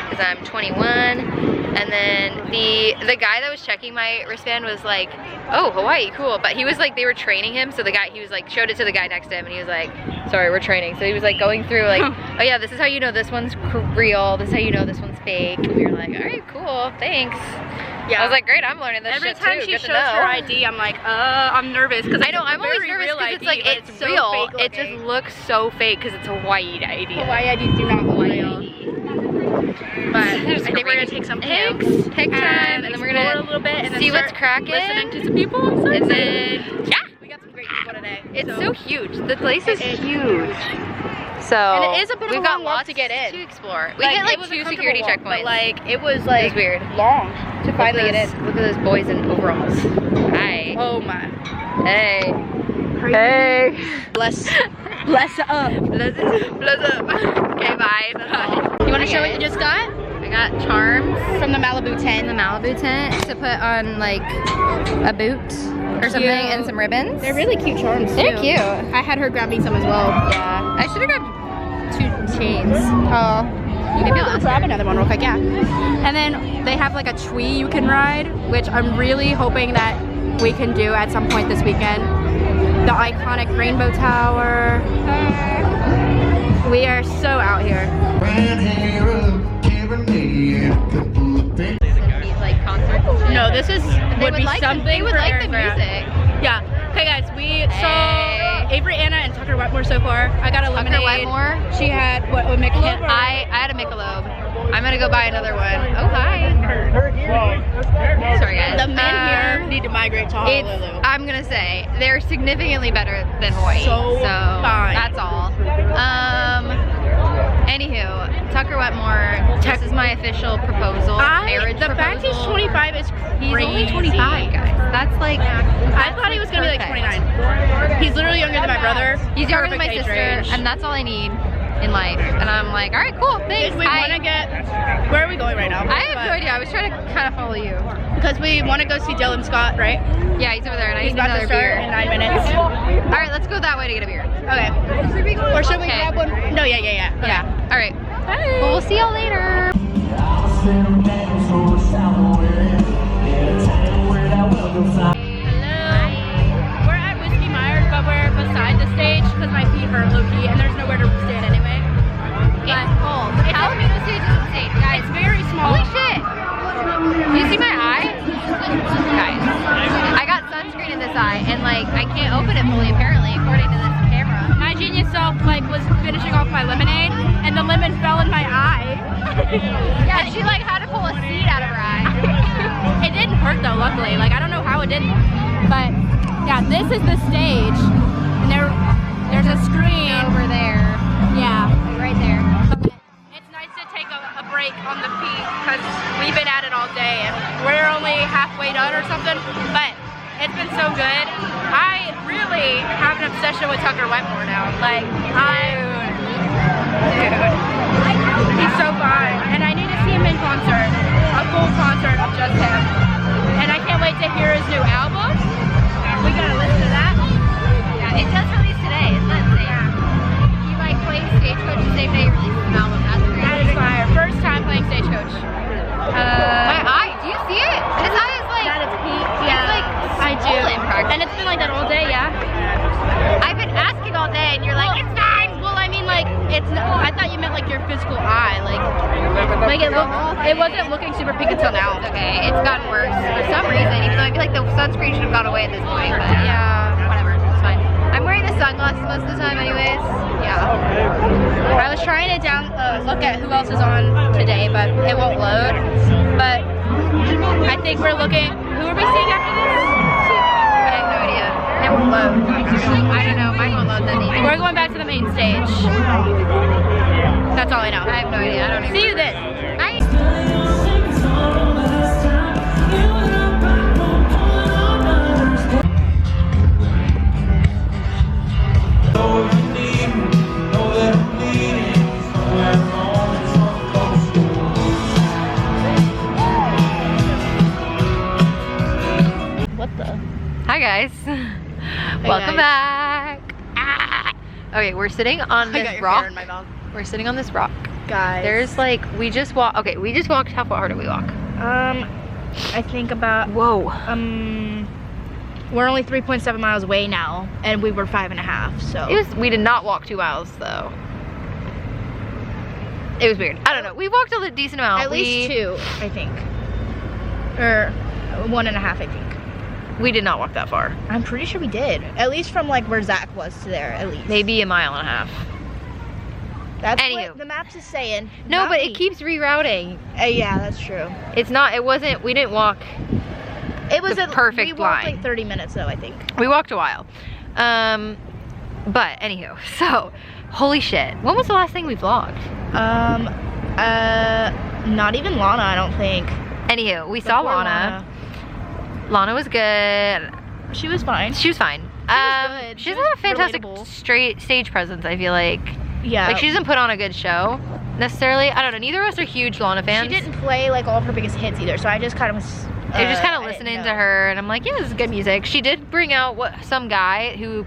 [SPEAKER 2] because I'm 21. And then the guy that was checking my wristband was like, oh, Hawaii, cool. But he was like, they were training him. So the guy, he was like, showed it to the guy next to him, and he was like, sorry, we're training. So he was like going through like, oh yeah, this is how you know this one's real. This is how you know this one's fake. And we were like, all right, cool, thanks. Yeah. I was like, great, I'm learning this shit too.
[SPEAKER 1] Every time she shows her ID, I'm like, I'm nervous. Cause
[SPEAKER 2] I know, I'm always nervous because it's like, it's so real. It just looks so fake because it's Hawaii ID.
[SPEAKER 1] Hawaii IDs do not look real. But I think we're gonna take some pics,
[SPEAKER 2] take time, and then we're gonna
[SPEAKER 1] a little bit and then
[SPEAKER 2] see what's cracking,
[SPEAKER 1] listening to some people. I'm so
[SPEAKER 2] and
[SPEAKER 1] excited.
[SPEAKER 2] then yeah,
[SPEAKER 1] we got some great people today.
[SPEAKER 2] It's so huge. The place is huge. So
[SPEAKER 1] and it is a bit of
[SPEAKER 2] we've
[SPEAKER 1] a
[SPEAKER 2] got
[SPEAKER 1] long walk
[SPEAKER 2] lots
[SPEAKER 1] to get in.
[SPEAKER 2] To explore. We hit like 2 security checkpoints.
[SPEAKER 1] Like it was like
[SPEAKER 2] weird.
[SPEAKER 1] long to finally get in.
[SPEAKER 2] Look at those boys in overalls. Hi.
[SPEAKER 1] Oh my.
[SPEAKER 2] Hey.
[SPEAKER 1] Crazy.
[SPEAKER 2] Hey.
[SPEAKER 1] Bless up.
[SPEAKER 2] Bless up. Okay, bye. That's all.
[SPEAKER 1] You want to show what you just got?
[SPEAKER 2] I got charms
[SPEAKER 1] from the Malibu tent.
[SPEAKER 2] The Malibu tent to put on like a boot or something, and some ribbons.
[SPEAKER 1] They're really cute charms.
[SPEAKER 2] They're cute.
[SPEAKER 1] I had her grab me some as well.
[SPEAKER 2] Yeah. I should have grabbed 2 chains.
[SPEAKER 1] Oh.
[SPEAKER 2] Maybe
[SPEAKER 1] I'll grab another one real quick, yeah. And then they have like a tree you can ride, which I'm really hoping that we can do at some point this weekend. The iconic Rainbow Tower. We are so out here.
[SPEAKER 2] Like concerts and shit.
[SPEAKER 1] No, this is would be
[SPEAKER 2] like
[SPEAKER 1] something.
[SPEAKER 2] They would like the
[SPEAKER 1] forever.
[SPEAKER 2] music.
[SPEAKER 1] Yeah. Okay, guys, we saw Avery, Anna, and Tucker Wetmore so far. I got a lemonade.
[SPEAKER 2] Tucker Wetmore.
[SPEAKER 1] She had what? A Michelob.
[SPEAKER 2] I had a Michelob. I'm gonna go buy another one. Oh hi. Sorry guys.
[SPEAKER 1] The men here need to migrate to Honolulu.
[SPEAKER 2] I'm gonna say they're significantly better than Hawaii.
[SPEAKER 1] So fine.
[SPEAKER 2] That's all. Anywho, Tucker Wetmore. This is my official proposal. Marriage proposal.
[SPEAKER 1] The fact he's 25 is crazy.
[SPEAKER 2] He's only 25, guys. That's like.
[SPEAKER 1] I thought he was gonna be like 29. He's literally younger than my brother.
[SPEAKER 2] He's younger than my sister, and that's all I need in life. And I'm like, all right, cool, thanks.
[SPEAKER 1] We want to get. Where are we going right now?
[SPEAKER 2] I have no idea. I was trying to kind of follow you.
[SPEAKER 1] Because we want to go see Dylan Scott, right?
[SPEAKER 2] Yeah, he's over there, and I need
[SPEAKER 1] about
[SPEAKER 2] another
[SPEAKER 1] to start
[SPEAKER 2] beer.
[SPEAKER 1] in 9 minutes.
[SPEAKER 2] All right, let's go that way to get a beer.
[SPEAKER 1] Okay. Or should we grab one? No, yeah. Okay.
[SPEAKER 2] Yeah. All right.
[SPEAKER 1] Bye.
[SPEAKER 2] Well, we'll see y'all later.
[SPEAKER 1] Beside the stage because my feet hurt low-key and there's nowhere to stand anyway.
[SPEAKER 2] It's cold. The Palomino stage is insane. Guys,
[SPEAKER 1] it's very small.
[SPEAKER 2] Holy shit! Do you see my eye? Guys, I got sunscreen in this eye and like I can't open it fully apparently according to this camera.
[SPEAKER 1] My genius self like was finishing off my lemonade lemonade, and the lemon fell in my eye.
[SPEAKER 2] Yeah, she like had to pull a seed out of her eye.
[SPEAKER 1] It didn't hurt though, luckily. Like, I don't know how it didn't. But yeah, this is the stage. And there's a screen
[SPEAKER 2] over there.
[SPEAKER 1] Yeah.
[SPEAKER 2] Right there.
[SPEAKER 1] But it's nice to take a break on the feet because we've been at it all day and we're only halfway done or something. But it's been so good. I really have an obsession with Tucker Wetmore now. Like, dude, he's so fun. And I need to see him in concert, a full concert of just him. And I can't wait to hear his new album. We gotta listen to that.
[SPEAKER 2] Yeah, it does release today, isn't it? Yeah. You like playing Stagecoach the same day you release an album. That's great.
[SPEAKER 1] That is fire. First time playing Stagecoach.
[SPEAKER 2] My eye, do you see it? His eye is like,
[SPEAKER 1] that is peak. Yeah,
[SPEAKER 2] it's like
[SPEAKER 1] I do.
[SPEAKER 2] practically.
[SPEAKER 1] And it's been like that all day, yeah?
[SPEAKER 2] I've been asking all day and you're like, it's fine.
[SPEAKER 1] Well, I mean, like, it's not, I thought you meant like your physical eye. Like it wasn't looking super pink until now.
[SPEAKER 2] Okay, it's gotten worse for some reason, even though I feel like the sunscreen should have gone away at this point, but
[SPEAKER 1] Yeah.
[SPEAKER 2] whatever, it's fine. I'm wearing the sunglasses most of the time anyways. Yeah.
[SPEAKER 1] I was trying to look at who else is on today, but it won't load. But I think we're looking, who are we seeing after this?
[SPEAKER 2] I have no idea.
[SPEAKER 1] It won't load.
[SPEAKER 2] I don't know, mine won't load then either.
[SPEAKER 1] We're going back to the main stage. That's all I know.
[SPEAKER 2] I have no idea, I don't even
[SPEAKER 1] See you then. What the?
[SPEAKER 2] Hi guys. Welcome back. Okay, we're sitting on this rock.
[SPEAKER 1] In my mouth.
[SPEAKER 2] We're sitting on this rock.
[SPEAKER 1] Guys.
[SPEAKER 2] There's like, we just walked, how far did we walk?
[SPEAKER 1] I think about,
[SPEAKER 2] Whoa.
[SPEAKER 1] we're only 3.7 miles away now, and we were 5.5, so.
[SPEAKER 2] We did not walk 2 miles though. It was weird. I don't know. We walked a decent amount.
[SPEAKER 1] At least 2, I think. Or 1.5, I think.
[SPEAKER 2] We did not walk that far.
[SPEAKER 1] I'm pretty sure we did. At least from like where Zach was to there, at least.
[SPEAKER 2] Maybe 1.5 miles.
[SPEAKER 1] That's
[SPEAKER 2] Anywho.
[SPEAKER 1] what the maps is saying.
[SPEAKER 2] No,
[SPEAKER 1] Not
[SPEAKER 2] but
[SPEAKER 1] me.
[SPEAKER 2] it keeps rerouting.
[SPEAKER 1] Yeah, that's true.
[SPEAKER 2] We didn't walk.
[SPEAKER 1] It was
[SPEAKER 2] The
[SPEAKER 1] a
[SPEAKER 2] perfect
[SPEAKER 1] We walked
[SPEAKER 2] line.
[SPEAKER 1] like 30 minutes though, I think.
[SPEAKER 2] We walked a while. But anywho, so, holy shit. When was the last thing we vlogged?
[SPEAKER 1] Not even Lana, I don't think.
[SPEAKER 2] Anywho, we saw
[SPEAKER 1] Before
[SPEAKER 2] Lana. Lana was good.
[SPEAKER 1] She was fine.
[SPEAKER 2] She was fine.
[SPEAKER 1] good.
[SPEAKER 2] She
[SPEAKER 1] She
[SPEAKER 2] doesn't
[SPEAKER 1] was
[SPEAKER 2] have a fantastic
[SPEAKER 1] relatable.
[SPEAKER 2] straight stage presence, I feel like.
[SPEAKER 1] Yeah.
[SPEAKER 2] Like, she doesn't put on a good show, necessarily. I don't know, neither of us are huge Lana fans.
[SPEAKER 1] She didn't play like all of her biggest hits either, so I just kind of was.
[SPEAKER 2] I was just kind of
[SPEAKER 1] I didn't
[SPEAKER 2] listening
[SPEAKER 1] know.
[SPEAKER 2] to her, and I'm like, yeah, this is good music. She did bring out some guy who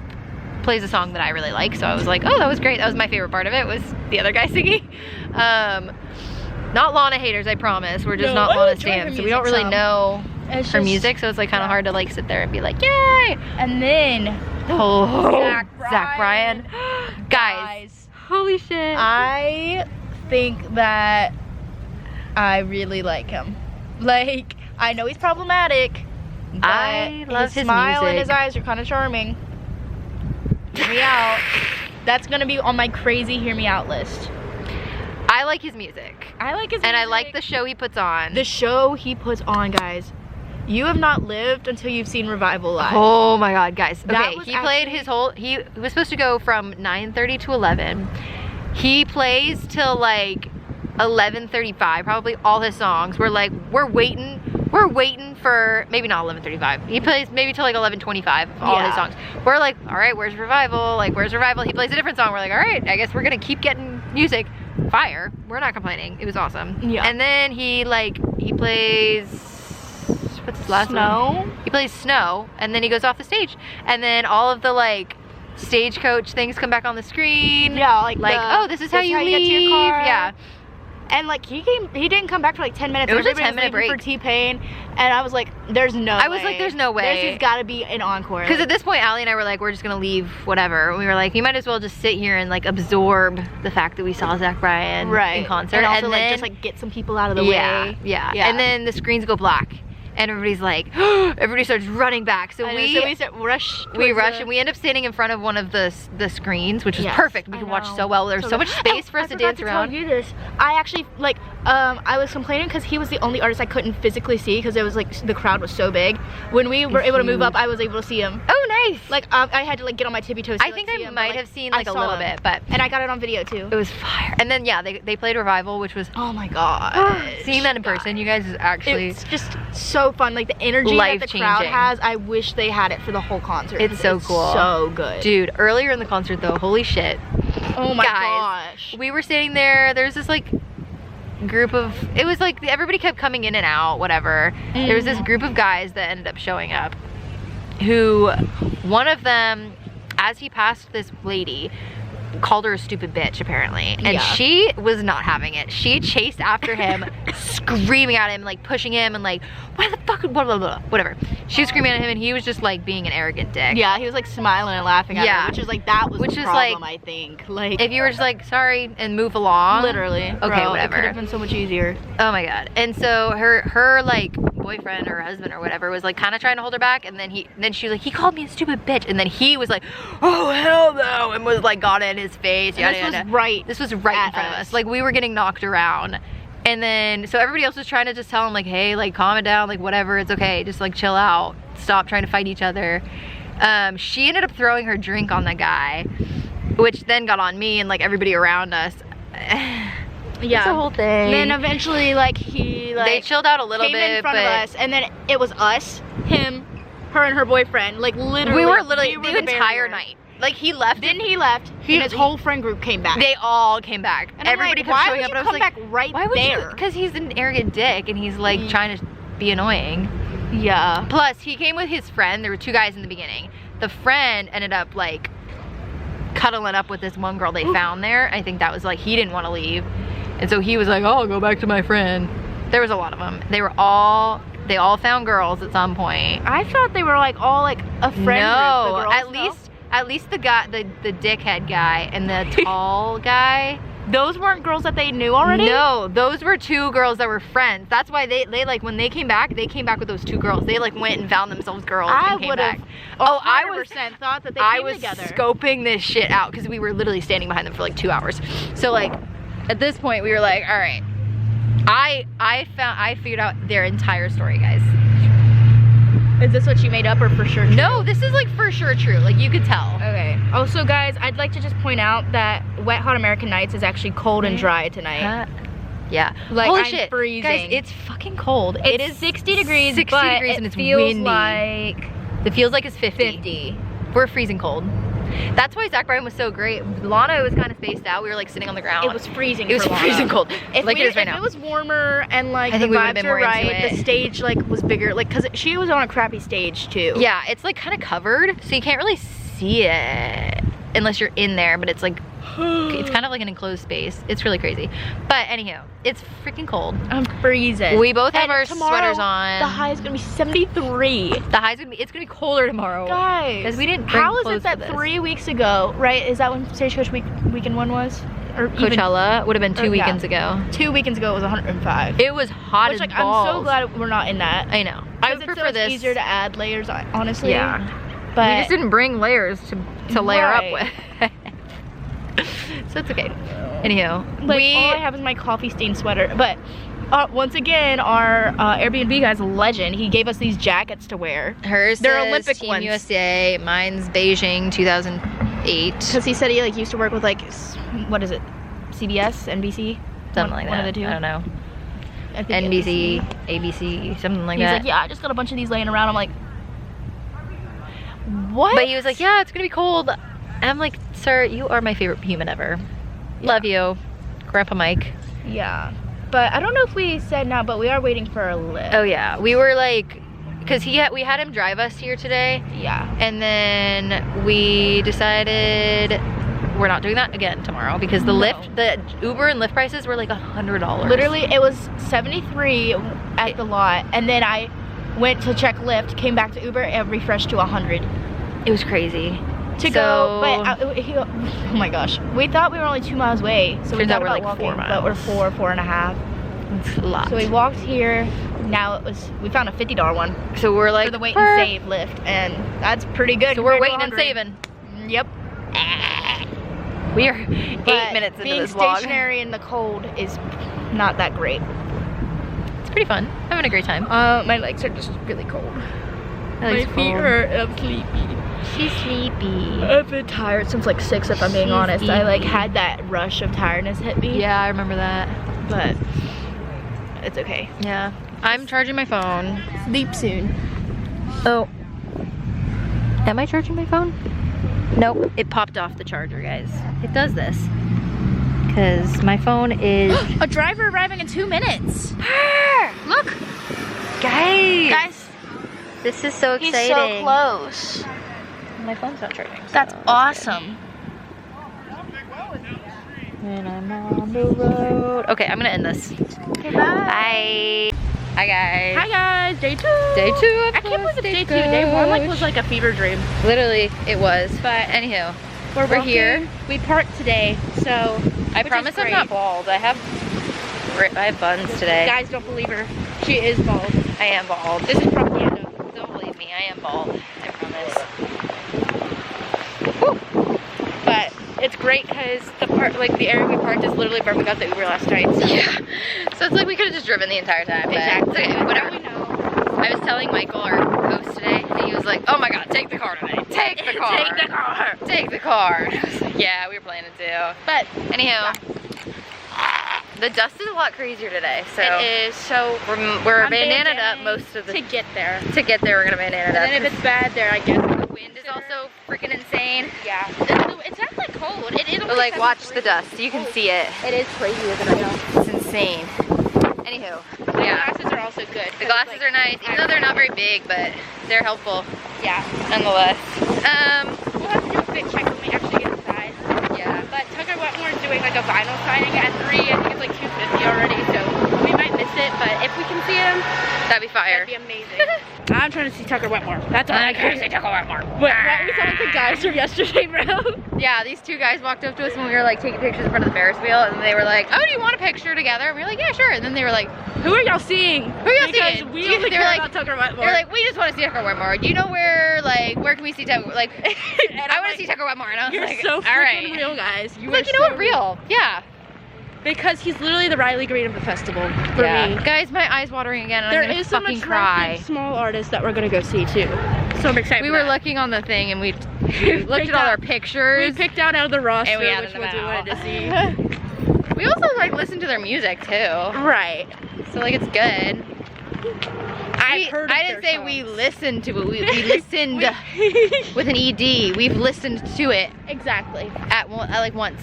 [SPEAKER 2] plays a song that I really like, so I was like, oh, that was great. That was my favorite part of it, was the other guy singing. Not Lana haters, I promise. We're just
[SPEAKER 1] No,
[SPEAKER 2] not
[SPEAKER 1] I
[SPEAKER 2] Lana
[SPEAKER 1] enjoy her
[SPEAKER 2] stands, so we don't
[SPEAKER 1] music
[SPEAKER 2] really
[SPEAKER 1] some.
[SPEAKER 2] know
[SPEAKER 1] It's
[SPEAKER 2] her
[SPEAKER 1] just-
[SPEAKER 2] music, so it's like kind of
[SPEAKER 1] yeah.
[SPEAKER 2] hard to like sit there and be like, yay!
[SPEAKER 1] And then
[SPEAKER 2] Oh,
[SPEAKER 1] Zach
[SPEAKER 2] Bryan. Guys, holy shit.
[SPEAKER 1] I think that I really like him. Like, I know he's problematic, but
[SPEAKER 2] I love his
[SPEAKER 1] smile and
[SPEAKER 2] music.
[SPEAKER 1] his eyes are kind of charming. Hear me out. That's gonna be on my crazy hear me out list.
[SPEAKER 2] I like his music.
[SPEAKER 1] I like his
[SPEAKER 2] And I
[SPEAKER 1] music.
[SPEAKER 2] like the show he puts on.
[SPEAKER 1] The show he puts on, guys. You have not lived until you've seen Revival live.
[SPEAKER 2] Oh my god, guys.
[SPEAKER 1] That
[SPEAKER 2] Okay,
[SPEAKER 1] was
[SPEAKER 2] he played
[SPEAKER 1] actually-
[SPEAKER 2] his whole, he was supposed to go from 9:30 to 11. He plays till like 11:35, probably all his songs. We're like, we're waiting for, maybe not 11:35. He plays maybe till like 11:25 of all his
[SPEAKER 1] Yeah.
[SPEAKER 2] songs. We're like, all right, where's Revival? Like, where's Revival? He plays a different song. We're like, all right, I guess we're gonna keep getting music. Fire. We're not complaining. It was awesome.
[SPEAKER 1] Yeah.
[SPEAKER 2] And then he plays, what's his last
[SPEAKER 1] Snow?
[SPEAKER 2] name? He plays Snow, and then he goes off the stage. And then all of the like Stagecoach things come back on the screen.
[SPEAKER 1] Yeah, like
[SPEAKER 2] oh, this is how you leave.
[SPEAKER 1] get to your car.
[SPEAKER 2] Yeah.
[SPEAKER 1] And like he didn't come back for like 10 minutes.
[SPEAKER 2] It was a
[SPEAKER 1] Everybody
[SPEAKER 2] 10-minute
[SPEAKER 1] leaving
[SPEAKER 2] break.
[SPEAKER 1] for T-Pain, and I was like, there's no way.
[SPEAKER 2] I was like, there's no way.
[SPEAKER 1] This has got to be an encore.
[SPEAKER 2] Because at this point, Allie and I were like, we're just gonna leave, whatever. And we were like, we might as well just sit here and like absorb the fact that we saw Zach Bryan in concert.
[SPEAKER 1] And also like
[SPEAKER 2] then,
[SPEAKER 1] just like get some people out of the
[SPEAKER 2] yeah,
[SPEAKER 1] way.
[SPEAKER 2] yeah,
[SPEAKER 1] Yeah.
[SPEAKER 2] And then the screens go black. and everybody's like, everybody starts running back. So we
[SPEAKER 1] rush
[SPEAKER 2] and we end up standing in front of one of the screens, which was perfect. We could watch so well. There's so much space for us to dance around.
[SPEAKER 1] I forgot to tell you this. I actually like I was complaining because he was the only artist I couldn't physically see because it was like the crowd was so big. When we were able to move up, I was able to see him.
[SPEAKER 2] Oh, nice.
[SPEAKER 1] Like I had to like get on my tippy toes.
[SPEAKER 2] I think I might have seen like a little bit, and
[SPEAKER 1] I got it on video too.
[SPEAKER 2] It was fire. And then yeah, they played Revival, which was,
[SPEAKER 1] oh my god.
[SPEAKER 2] Seeing that in person, you guys, is actually,
[SPEAKER 1] it's just so fun. Like the energy that the crowd has, I wish they had it for the whole concert.
[SPEAKER 2] It's so cool.
[SPEAKER 1] So good.
[SPEAKER 2] Dude, earlier in the concert though, holy shit.
[SPEAKER 1] Oh my gosh.
[SPEAKER 2] We were standing there, there's this like group of, it was like everybody kept coming in and out, whatever. There was this group of guys that ended up showing up, who one of them, as he passed this lady, called her a stupid bitch apparently, and she was not having it. She chased after him, screaming at him, like pushing him, and like, why the fuck, blah blah blah, whatever. She was screaming at him, and he was just like being an arrogant dick.
[SPEAKER 1] Yeah, he was like smiling and laughing at her, which is like, that was the problem,
[SPEAKER 2] like,
[SPEAKER 1] I think. Like,
[SPEAKER 2] if you were just like, sorry, and move along.
[SPEAKER 1] Literally.
[SPEAKER 2] Okay,
[SPEAKER 1] bro,
[SPEAKER 2] whatever.
[SPEAKER 1] It could have been so much easier.
[SPEAKER 2] Oh my god. And so her like boyfriend or husband or whatever was like kind of trying to hold her back, and then she was like, he called me a stupid bitch, and then he was like, oh hell no, and was like, got in his face. This was right in front of us. Like, we were getting knocked around. And then, so everybody else was trying to just tell him like, hey, like calm it down, like whatever, it's okay, just like chill out, stop trying to fight each other. She ended up throwing her drink on the guy, which then got on me and like everybody around us.
[SPEAKER 1] Yeah,
[SPEAKER 2] it's a whole thing.
[SPEAKER 1] Then eventually, like, they
[SPEAKER 2] chilled out a little bit,
[SPEAKER 1] in front of us, and then it was us, him, her, and her boyfriend. Like literally,
[SPEAKER 2] we were literally the entire night. Like, he left.
[SPEAKER 1] Then he left, and his whole friend group came back.
[SPEAKER 2] They all came back.
[SPEAKER 1] And
[SPEAKER 2] everybody kept showing up, and I was like,
[SPEAKER 1] back right
[SPEAKER 2] why would
[SPEAKER 1] there?
[SPEAKER 2] Because he's an arrogant dick, and he's like trying to be annoying.
[SPEAKER 1] Yeah.
[SPEAKER 2] Plus, he came with his friend. There were two guys in the beginning. The friend ended up like cuddling up with this one girl they found there. I think that was like, he didn't want to leave. And so he was like, oh, I'll go back to my friend. There was a lot of them. They all found girls at some point.
[SPEAKER 1] I thought they were like all like a friend group.
[SPEAKER 2] No, at least the guy, the dickhead guy and the tall guy.
[SPEAKER 1] Those weren't girls that they knew already?
[SPEAKER 2] No, those were two girls that were friends. That's why they like, when they came back with those two girls. They like went and found themselves girls and came back.
[SPEAKER 1] I thought that they came together.
[SPEAKER 2] I was scoping this shit out because we were literally standing behind them for like 2 hours. So like, at this point we were like, all right, I figured out their entire story, guys.
[SPEAKER 1] Is this what you made up or for sure true?
[SPEAKER 2] No, this is like for sure true. Like, you could tell.
[SPEAKER 1] Okay. Also, guys, I'd like to just point out that Wet Hot American Nights is actually cold and dry tonight.
[SPEAKER 2] Yeah.
[SPEAKER 1] Like,
[SPEAKER 2] holy
[SPEAKER 1] I'm
[SPEAKER 2] shit,
[SPEAKER 1] freezing.
[SPEAKER 2] guys! It's fucking cold.
[SPEAKER 1] It is 60 degrees.
[SPEAKER 2] 60 degrees, and it's windy. It feels like it's 50. We're freezing cold. That's why Zach Bryan was so great. Lana was kind of spaced out. We were like sitting on the ground.
[SPEAKER 1] It was freezing.
[SPEAKER 2] It was freezing cold. Like it is right now.
[SPEAKER 1] If it was warmer and like
[SPEAKER 2] I think
[SPEAKER 1] the
[SPEAKER 2] we would've
[SPEAKER 1] vibes
[SPEAKER 2] been
[SPEAKER 1] were
[SPEAKER 2] more
[SPEAKER 1] right,
[SPEAKER 2] into
[SPEAKER 1] the stage like was bigger. Like, cause she was on a crappy stage too.
[SPEAKER 2] Yeah, it's like kind of covered, so you can't really see it unless you're in there. But it's like, it's kind of like an enclosed space. It's really crazy. But anyhow, it's freaking cold.
[SPEAKER 1] I'm freezing.
[SPEAKER 2] We both have our sweaters on.
[SPEAKER 1] The high is gonna be 73.
[SPEAKER 2] The high's gonna be, it's gonna be colder tomorrow.
[SPEAKER 1] Guys,
[SPEAKER 2] because we didn't bring
[SPEAKER 1] how is
[SPEAKER 2] clothes
[SPEAKER 1] it that
[SPEAKER 2] for this.
[SPEAKER 1] 3 weeks ago, right? Is that when Stagecoach weekend one was? Or
[SPEAKER 2] Coachella would have been 2 weekends ago.
[SPEAKER 1] 2 weekends ago it was 105.
[SPEAKER 2] It was hot as balls.
[SPEAKER 1] I'm so glad we're not in that.
[SPEAKER 2] I know. I would prefer this.
[SPEAKER 1] It's easier to add layers, honestly.
[SPEAKER 2] Yeah.
[SPEAKER 1] But
[SPEAKER 2] we just didn't bring layers to layer up with. So it's okay. Anyhow,
[SPEAKER 1] like, all I have is my coffee stained sweater. But once again, our Airbnb guy's a legend. He gave us these jackets to wear.
[SPEAKER 2] Hers
[SPEAKER 1] They're
[SPEAKER 2] says
[SPEAKER 1] Olympic
[SPEAKER 2] Team
[SPEAKER 1] ones.
[SPEAKER 2] USA. Mine's Beijing 2008.
[SPEAKER 1] Because he said he like used to work with like, what is it? CBS, NBC?
[SPEAKER 2] Something like that.
[SPEAKER 1] One of the two.
[SPEAKER 2] I don't know.
[SPEAKER 1] I think
[SPEAKER 2] NBC, ABC, something like that.
[SPEAKER 1] He's like, yeah, I just got a bunch of these laying around. I'm like, what?
[SPEAKER 2] But he was like, yeah, it's gonna be cold. And I'm like, sir, you are my favorite human ever. Yeah. Love you, Grandpa Mike.
[SPEAKER 1] Yeah. But I don't know if we said now, but we are waiting for a lift.
[SPEAKER 2] Oh yeah, we were like, cause we had him drive us here today.
[SPEAKER 1] Yeah.
[SPEAKER 2] And then we decided we're not doing that again tomorrow because the Uber and Lyft prices were like $100.
[SPEAKER 1] Literally, it was 73 at the lot, and then I went to check Lyft, came back to Uber, and refreshed to 100.
[SPEAKER 2] It was crazy.
[SPEAKER 1] Oh my gosh, we thought we were only 2 miles away, so we thought about walking, but we're 4.5.
[SPEAKER 2] It's a lot.
[SPEAKER 1] So we walked here, now we found a $50 one
[SPEAKER 2] So we're like
[SPEAKER 1] for the wait and save lift, and that's pretty good.
[SPEAKER 2] So we're
[SPEAKER 1] compared to
[SPEAKER 2] waiting and
[SPEAKER 1] 100.
[SPEAKER 2] saving.
[SPEAKER 1] Yep.
[SPEAKER 2] We are 8 minutes into this vlog.
[SPEAKER 1] Being stationary in the cold is not that great.
[SPEAKER 2] It's pretty fun. Having a great time.
[SPEAKER 1] My legs are just really cold.
[SPEAKER 2] My
[SPEAKER 1] feet hurt. I'm sleepy.
[SPEAKER 2] She's sleepy.
[SPEAKER 1] I've been tired since like 6, if I'm being honest. I like had that rush of tiredness hit me.
[SPEAKER 2] Yeah, I remember that.
[SPEAKER 1] But it's okay.
[SPEAKER 2] Yeah. I'm charging my phone.
[SPEAKER 1] Sleep soon.
[SPEAKER 2] Oh. Am I charging my phone? Nope. It popped off the charger, guys. It does this. Because my phone is...
[SPEAKER 1] A driver arriving in 2 minutes.
[SPEAKER 2] Look. Guys.
[SPEAKER 1] Guys.
[SPEAKER 2] This is so exciting.
[SPEAKER 1] He's so close.
[SPEAKER 2] My phone's not charging. So
[SPEAKER 1] That's awesome.
[SPEAKER 2] And I'm on the road. Okay, I'm gonna end this.
[SPEAKER 1] Okay, bye.
[SPEAKER 2] Bye. Hi guys.
[SPEAKER 1] Hi guys, day 2.
[SPEAKER 2] Day 2 of
[SPEAKER 1] I can't believe it's day 2.
[SPEAKER 2] Stagecoach.
[SPEAKER 1] Day 1 like was like a fever dream.
[SPEAKER 2] Literally, it was.
[SPEAKER 1] But
[SPEAKER 2] anywho,
[SPEAKER 1] we're
[SPEAKER 2] walking.
[SPEAKER 1] here. We parked today, so
[SPEAKER 2] I promise I'm not bald. I have buns today.
[SPEAKER 1] Guys, don't believe her. She is bald.
[SPEAKER 2] I am bald.
[SPEAKER 1] This is propaganda.
[SPEAKER 2] Don't believe me. I am bald. I promise.
[SPEAKER 1] Woo. But it's great because the area we parked is literally where we got the Uber last night. So.
[SPEAKER 2] Yeah. So it's like we could have just driven the entire time. But
[SPEAKER 1] Exactly.
[SPEAKER 2] Okay, whatever.
[SPEAKER 1] We know.
[SPEAKER 2] I was telling Michael, our host today, and he was like, "Oh my God, take the car today. Take the car.
[SPEAKER 1] Take the car.
[SPEAKER 2] Take the car." I was like, "Yeah, we were planning to."
[SPEAKER 1] But
[SPEAKER 2] Anyhow, the dust is a lot crazier today. So
[SPEAKER 1] it is. So
[SPEAKER 2] we're bandanaed up most of the
[SPEAKER 1] to get there.
[SPEAKER 2] To get there, we're gonna bandana it up.
[SPEAKER 1] And then if it's bad there, I guess.
[SPEAKER 2] The wind is also freaking insane.
[SPEAKER 1] Yeah. It's actually cold.
[SPEAKER 2] But like, watch the dust. You can see it.
[SPEAKER 1] It is crazy looking right now.
[SPEAKER 2] It's insane. Anywho,
[SPEAKER 1] The
[SPEAKER 2] yeah.
[SPEAKER 1] glasses are also good.
[SPEAKER 2] The glasses are nice, even though they're not very big, but they're helpful
[SPEAKER 1] Yeah.
[SPEAKER 2] nonetheless.
[SPEAKER 1] We'll have to do a fit check when we actually get inside.
[SPEAKER 2] Yeah.
[SPEAKER 1] But Tucker Wetmore is doing like a vinyl signing at 3. I think it's like 2:50 already, so we might miss it. But if we can see him,
[SPEAKER 2] That'd be fire.
[SPEAKER 1] that'd be amazing. I'm trying to see Tucker Wetmore. That's all I care.
[SPEAKER 2] Tucker Wetmore.
[SPEAKER 1] What, we sound like the guys from yesterday, bro.
[SPEAKER 2] Yeah, these two guys walked up to us when we were like taking pictures in front of the Ferris wheel, and they were like, "Oh, do you want a picture together?" And we were like, "Yeah, sure." And then they were like,
[SPEAKER 1] Who are y'all seeing?
[SPEAKER 2] "Who are y'all
[SPEAKER 1] because
[SPEAKER 2] seeing?"
[SPEAKER 1] we only
[SPEAKER 2] They were
[SPEAKER 1] care
[SPEAKER 2] like-
[SPEAKER 1] about Tucker Wetmore.
[SPEAKER 2] They're like, "We just want to see Tucker Wetmore. Do you know where can we see Tucker? Like,
[SPEAKER 1] And
[SPEAKER 2] I
[SPEAKER 1] I'm
[SPEAKER 2] want
[SPEAKER 1] like,
[SPEAKER 2] to see Tucker Wetmore." And I was
[SPEAKER 1] You're
[SPEAKER 2] like,
[SPEAKER 1] so
[SPEAKER 2] "All
[SPEAKER 1] freaking
[SPEAKER 2] right."
[SPEAKER 1] real, guys. You
[SPEAKER 2] Like,
[SPEAKER 1] are
[SPEAKER 2] you know
[SPEAKER 1] so
[SPEAKER 2] what? Real. Yeah.
[SPEAKER 1] Because he's literally the Riley Green of the festival for me.
[SPEAKER 2] Guys, my eyes watering again, and
[SPEAKER 1] There
[SPEAKER 2] I'm gonna
[SPEAKER 1] is some
[SPEAKER 2] fucking
[SPEAKER 1] attractive
[SPEAKER 2] cry.
[SPEAKER 1] small artists that we're gonna go see too. So I'm excited.
[SPEAKER 2] We
[SPEAKER 1] for
[SPEAKER 2] were
[SPEAKER 1] that.
[SPEAKER 2] looking on the thing, and we looked at all our pictures.
[SPEAKER 1] We picked out of the roster
[SPEAKER 2] And we added
[SPEAKER 1] which
[SPEAKER 2] them
[SPEAKER 1] ones we
[SPEAKER 2] out.
[SPEAKER 1] wanted to see.
[SPEAKER 2] We also like listen to their music too,
[SPEAKER 1] Right.
[SPEAKER 2] so like it's good.
[SPEAKER 1] I've heard.
[SPEAKER 2] I
[SPEAKER 1] of
[SPEAKER 2] didn't
[SPEAKER 1] their
[SPEAKER 2] say
[SPEAKER 1] songs.
[SPEAKER 2] we listened to it. We listened with an ED. We've listened to it
[SPEAKER 1] Exactly.
[SPEAKER 2] at like once.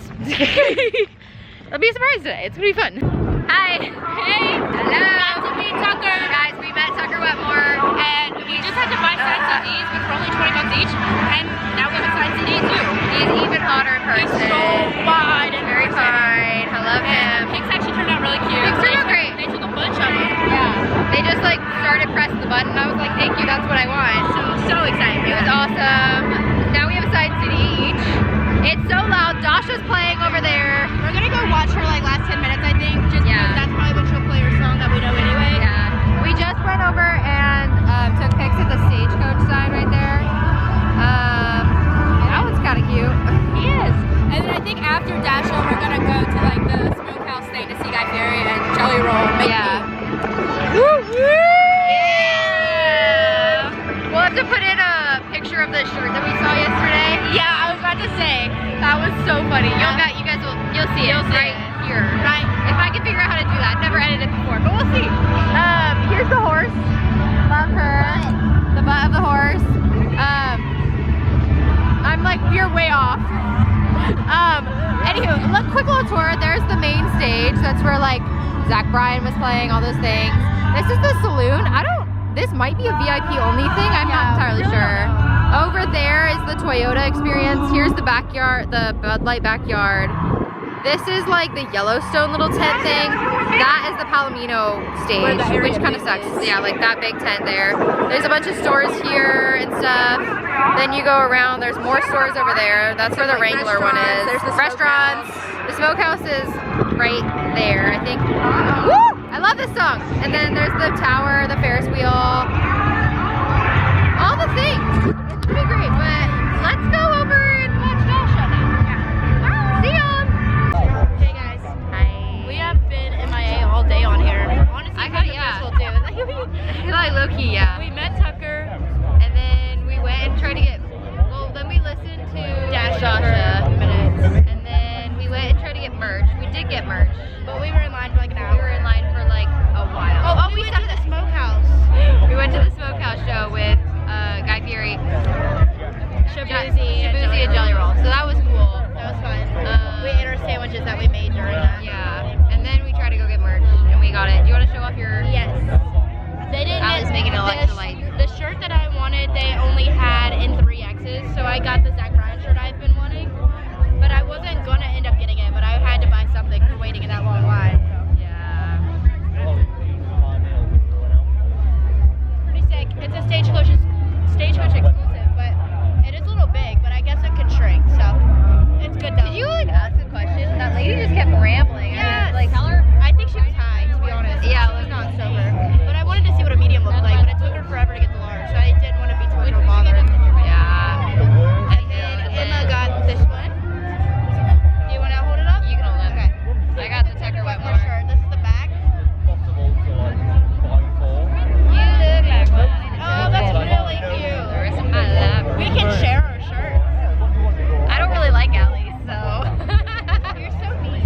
[SPEAKER 2] It'll be a surprise today. It's gonna be fun. Hi. Hey. Hello.
[SPEAKER 1] Got to meet Tucker.
[SPEAKER 2] Guys, we met Tucker Wetmore,
[SPEAKER 1] And we just had to buy side CDs, which were only $20 each. And now we have a side CD too.
[SPEAKER 2] he's even hotter in person.
[SPEAKER 1] He's so fine and
[SPEAKER 2] very fine. I love
[SPEAKER 1] And
[SPEAKER 2] him.
[SPEAKER 1] pics actually turned out really cute.
[SPEAKER 2] Pics turned out great.
[SPEAKER 1] They took a bunch of them.
[SPEAKER 2] Yeah. They just like started pressing the button. I was like, thank you, that's what I want.
[SPEAKER 1] So excited.
[SPEAKER 2] It was awesome. Now we have a side CD each. It's so loud. Dasha's playing over there.
[SPEAKER 1] We're gonna go watch her like last 10 minutes, I think, just
[SPEAKER 2] Yeah.
[SPEAKER 1] because that's probably when she'll play her song that we know anyway.
[SPEAKER 2] Yeah. We just went over and took pics at the Stagecoach sign right there. That one's kind of cute.
[SPEAKER 1] He is. And then I think after Dasha, we're gonna go to like the smokehouse thing to see Guy Fieri and Jelly Roll.
[SPEAKER 2] Yeah. Yeah. We'll have to put in a picture of the shirt that we saw yesterday.
[SPEAKER 1] Yeah, I was about to say.
[SPEAKER 2] That was so funny. You guys will see it right here.
[SPEAKER 1] Right.
[SPEAKER 2] If I can figure out how to do that. I've never edited before, but we'll see. Here's the horse. Love her. The butt of the horse. I'm like, you're way off. Anywho, look, quick little tour. There's the main stage. That's where like Zach Bryan was playing, all those things. This is the saloon. This might be a VIP only thing. I'm not entirely sure. Over there is the Toyota experience. Here's the backyard, the Bud Light backyard. This is like the Yellowstone little tent thing. That is the Palomino stage, which kind of sucks. Yeah, like that big tent there. There's a bunch of stores here and stuff. Then you go around, there's more stores over there. That's where the Wrangler one is. There's the restaurants. The smokehouse is right there, I think. Woo! I love this song. And then there's the tower, the Ferris wheel, all the things. It's pretty great, but let's go over and watch Doll Show now. Yeah. See y'all.
[SPEAKER 1] Hey guys.
[SPEAKER 2] Hi.
[SPEAKER 1] We have been MIA all day on here. Honestly,
[SPEAKER 2] I got, yeah. Like low-key, yeah.
[SPEAKER 1] We met Tucker.
[SPEAKER 2] And then we went and tried to get, well, then we listened to
[SPEAKER 1] Dasha.
[SPEAKER 2] and then we went and tried to get merch. We did get merch.
[SPEAKER 1] But we were in line for like an hour.
[SPEAKER 2] We were in line for like a while.
[SPEAKER 1] Oh, we went to the smokehouse.
[SPEAKER 2] We went to the smokehouse show with Guy Fieri,
[SPEAKER 1] Shabuzi
[SPEAKER 2] and Jelly Roll. So that was cool.
[SPEAKER 1] That was fun. We ate our sandwiches that we made during that.
[SPEAKER 2] Yeah. And then we tried to go get merch and we got it. Do you want to show off your?
[SPEAKER 1] Yes. They didn't.
[SPEAKER 2] I was making an electrolyte.
[SPEAKER 1] The shirt that I wanted, they only had in 3Xs, so I got the Zach Bryan shirt I've been wanting. But I wasn't gonna end up getting it, but I had to buy something for waiting in that long line.
[SPEAKER 2] Yeah.
[SPEAKER 1] Pretty sick. It's a Stagecoach exclusive, but it is a little big, but I guess it could shrink, so it's good though.
[SPEAKER 2] Did you like ask a question? That lady just kept rambling.
[SPEAKER 1] Yes.
[SPEAKER 2] Like, tell her.
[SPEAKER 1] I think she was high, to be honest.
[SPEAKER 2] Yeah,
[SPEAKER 1] She's not sober. But I wanted to see what a medium looked like, but it took her forever to get the large, so I didn't want to be too much of a bother.
[SPEAKER 2] Yeah.
[SPEAKER 1] And then Emma got this one. Do you want to hold it up?
[SPEAKER 2] You can hold it.
[SPEAKER 1] Okay.
[SPEAKER 2] I got the Tucker Wetmore.
[SPEAKER 1] shirt. This is the back.
[SPEAKER 2] You look like one.
[SPEAKER 1] Oh, that's really cute.
[SPEAKER 2] I love
[SPEAKER 1] We can share our shirt.
[SPEAKER 2] I don't really like Allie, so.
[SPEAKER 1] You're so mean.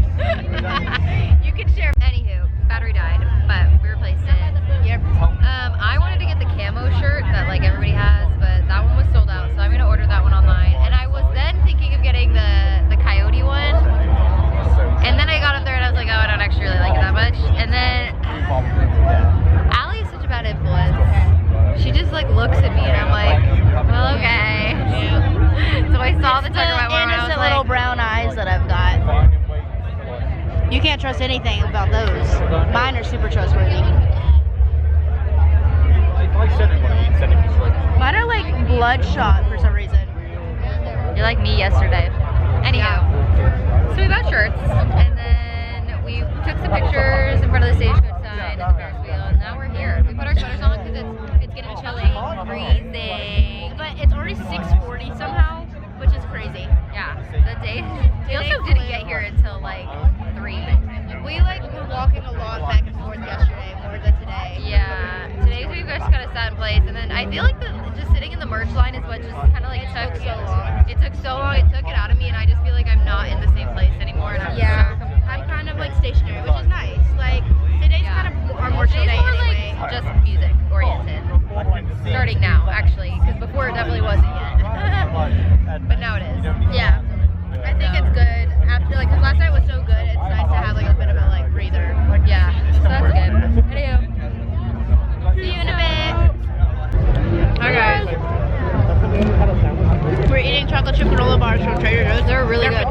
[SPEAKER 2] You can share. Anywho, battery died, but we replaced it.
[SPEAKER 1] Yep.
[SPEAKER 2] I wanted to get the camo shirt that like everybody has, but that one was sold out, so I'm gonna order that one online. And I was then thinking of getting the coyote one. And then I got up there and I was like, oh, I don't actually really like it that much. And then Allie is such a bad influence. She just like looks at me and I'm like, well, okay.
[SPEAKER 1] Yeah.
[SPEAKER 2] So I saw the Tucker
[SPEAKER 1] The
[SPEAKER 2] Wetmore and I was
[SPEAKER 1] innocent
[SPEAKER 2] like,
[SPEAKER 1] little brown eyes that I've got. You can't trust anything about those. Mine are super trustworthy. Mine are like bloodshot for some reason.
[SPEAKER 2] you're like me yesterday. Anyhow, so we bought shirts and then we took some pictures in front of the Stagecoach sign and the Ferris wheel, and now we're here. We put our sweaters on because it's getting chilly, freezing.
[SPEAKER 1] But it's already 6:40 somehow, which is crazy.
[SPEAKER 2] Yeah, the day. We also didn't get here until like 3.
[SPEAKER 1] We like were walking a lot back and forth yesterday more than today.
[SPEAKER 2] Yeah, today we just kind of sat in place, and then I feel like just sitting in the merch line is what just kind of like took
[SPEAKER 1] so long.
[SPEAKER 2] It took so long. It took it out of me, and I just feel like I'm not in the same place anymore. And I'm
[SPEAKER 1] I'm kind of like stationary, which is nice. Like today's kind of our more chill
[SPEAKER 2] Today's
[SPEAKER 1] day
[SPEAKER 2] more
[SPEAKER 1] anyway.
[SPEAKER 2] like just music oriented. Starting now, actually, because before it definitely wasn't yet. But now it is.
[SPEAKER 1] Yeah, I think it's good after like because last night was so good. It's nice to have like a bit of a like breather.
[SPEAKER 2] Yeah, so that's good. Anywho,
[SPEAKER 1] See you in a bit.
[SPEAKER 2] alright guys,
[SPEAKER 1] We're eating chocolate chip granola bars from Trader Joe's.
[SPEAKER 2] they're really good.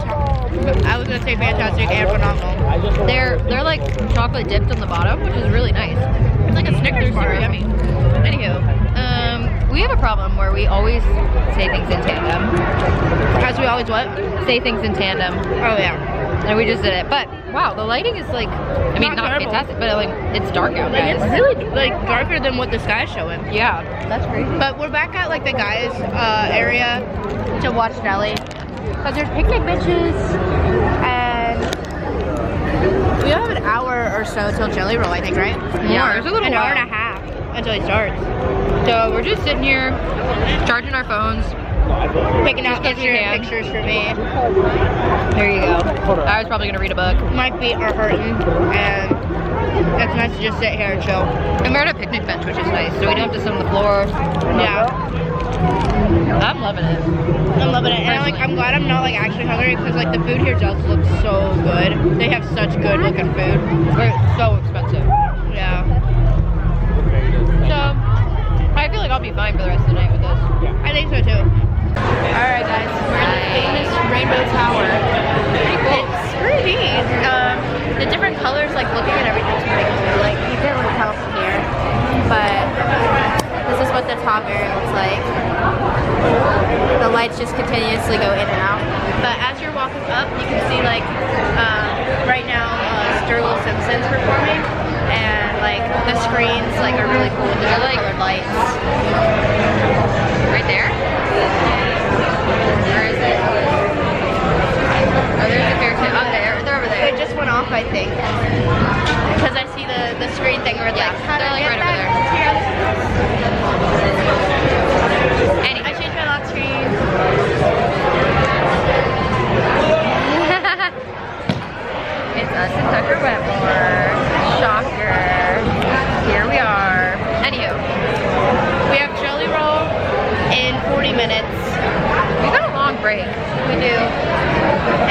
[SPEAKER 1] I was gonna say fantastic and phenomenal.
[SPEAKER 2] They're like chocolate dipped on the bottom, which is really nice.
[SPEAKER 1] It's like a Snickers bar. Yummy.
[SPEAKER 2] Anywho, we have a problem where we always say things in tandem.
[SPEAKER 1] As we always what?
[SPEAKER 2] Say things in tandem.
[SPEAKER 1] Oh yeah.
[SPEAKER 2] And we just did it. But wow, the lighting is like, I mean, not
[SPEAKER 1] terrible.
[SPEAKER 2] fantastic, but like it's dark out,
[SPEAKER 1] Like,
[SPEAKER 2] guys.
[SPEAKER 1] it's really like darker than what the sky's showing.
[SPEAKER 2] Yeah, that's crazy.
[SPEAKER 1] But we're back at like the guys area to watch Nelly. Cause there's picnic benches and we have an hour or so till Jelly Roll, I think, right?
[SPEAKER 2] Yeah, it's a little
[SPEAKER 1] an hour
[SPEAKER 2] while.
[SPEAKER 1] and a half until it starts.
[SPEAKER 2] So we're just sitting here, charging our phones.
[SPEAKER 1] Picking out
[SPEAKER 2] Just 'cause we can.
[SPEAKER 1] pictures for me.
[SPEAKER 2] There you go. I was probably gonna read a book.
[SPEAKER 1] My feet are hurting and it's nice to just sit here and chill.
[SPEAKER 2] And we're at a picnic bench, which is nice, so we don't have to sit on the floor.
[SPEAKER 1] Yeah.
[SPEAKER 2] I'm loving it.
[SPEAKER 1] I'm loving it. And I'm glad I'm not like actually hungry because like the food here does look so good. They have such good looking food.
[SPEAKER 2] But it's so expensive.
[SPEAKER 1] Yeah.
[SPEAKER 2] So I feel like I'll be fine for the rest of the night with this.
[SPEAKER 1] I think so too. Alright guys, we're in the famous Rainbow Tower. Pretty cool. It's pretty neat. The different colors, like looking at everything's pretty cool. Like you can't really tell from here. But this is what the top area looks like. The lights just continuously go in and out. But as you're walking up, you can see like right now Sterling Simpson's performing, and like the screens like are really cool with the like colored lights.
[SPEAKER 2] Right there? Where is it? Oh, there's a pair too. Oh, they're over there.
[SPEAKER 1] It just went off, I think, because I see the screen thing where it's like, how do I
[SPEAKER 2] they're
[SPEAKER 1] get
[SPEAKER 2] like right
[SPEAKER 1] back
[SPEAKER 2] over
[SPEAKER 1] here?
[SPEAKER 2] Anyway.
[SPEAKER 1] I changed my lock screen.
[SPEAKER 2] It's us and Tucker Wetmore. Shocker. Here we are. Anywho,
[SPEAKER 1] We have jelly roll in 40 minutes.
[SPEAKER 2] we got a long break.
[SPEAKER 1] We do.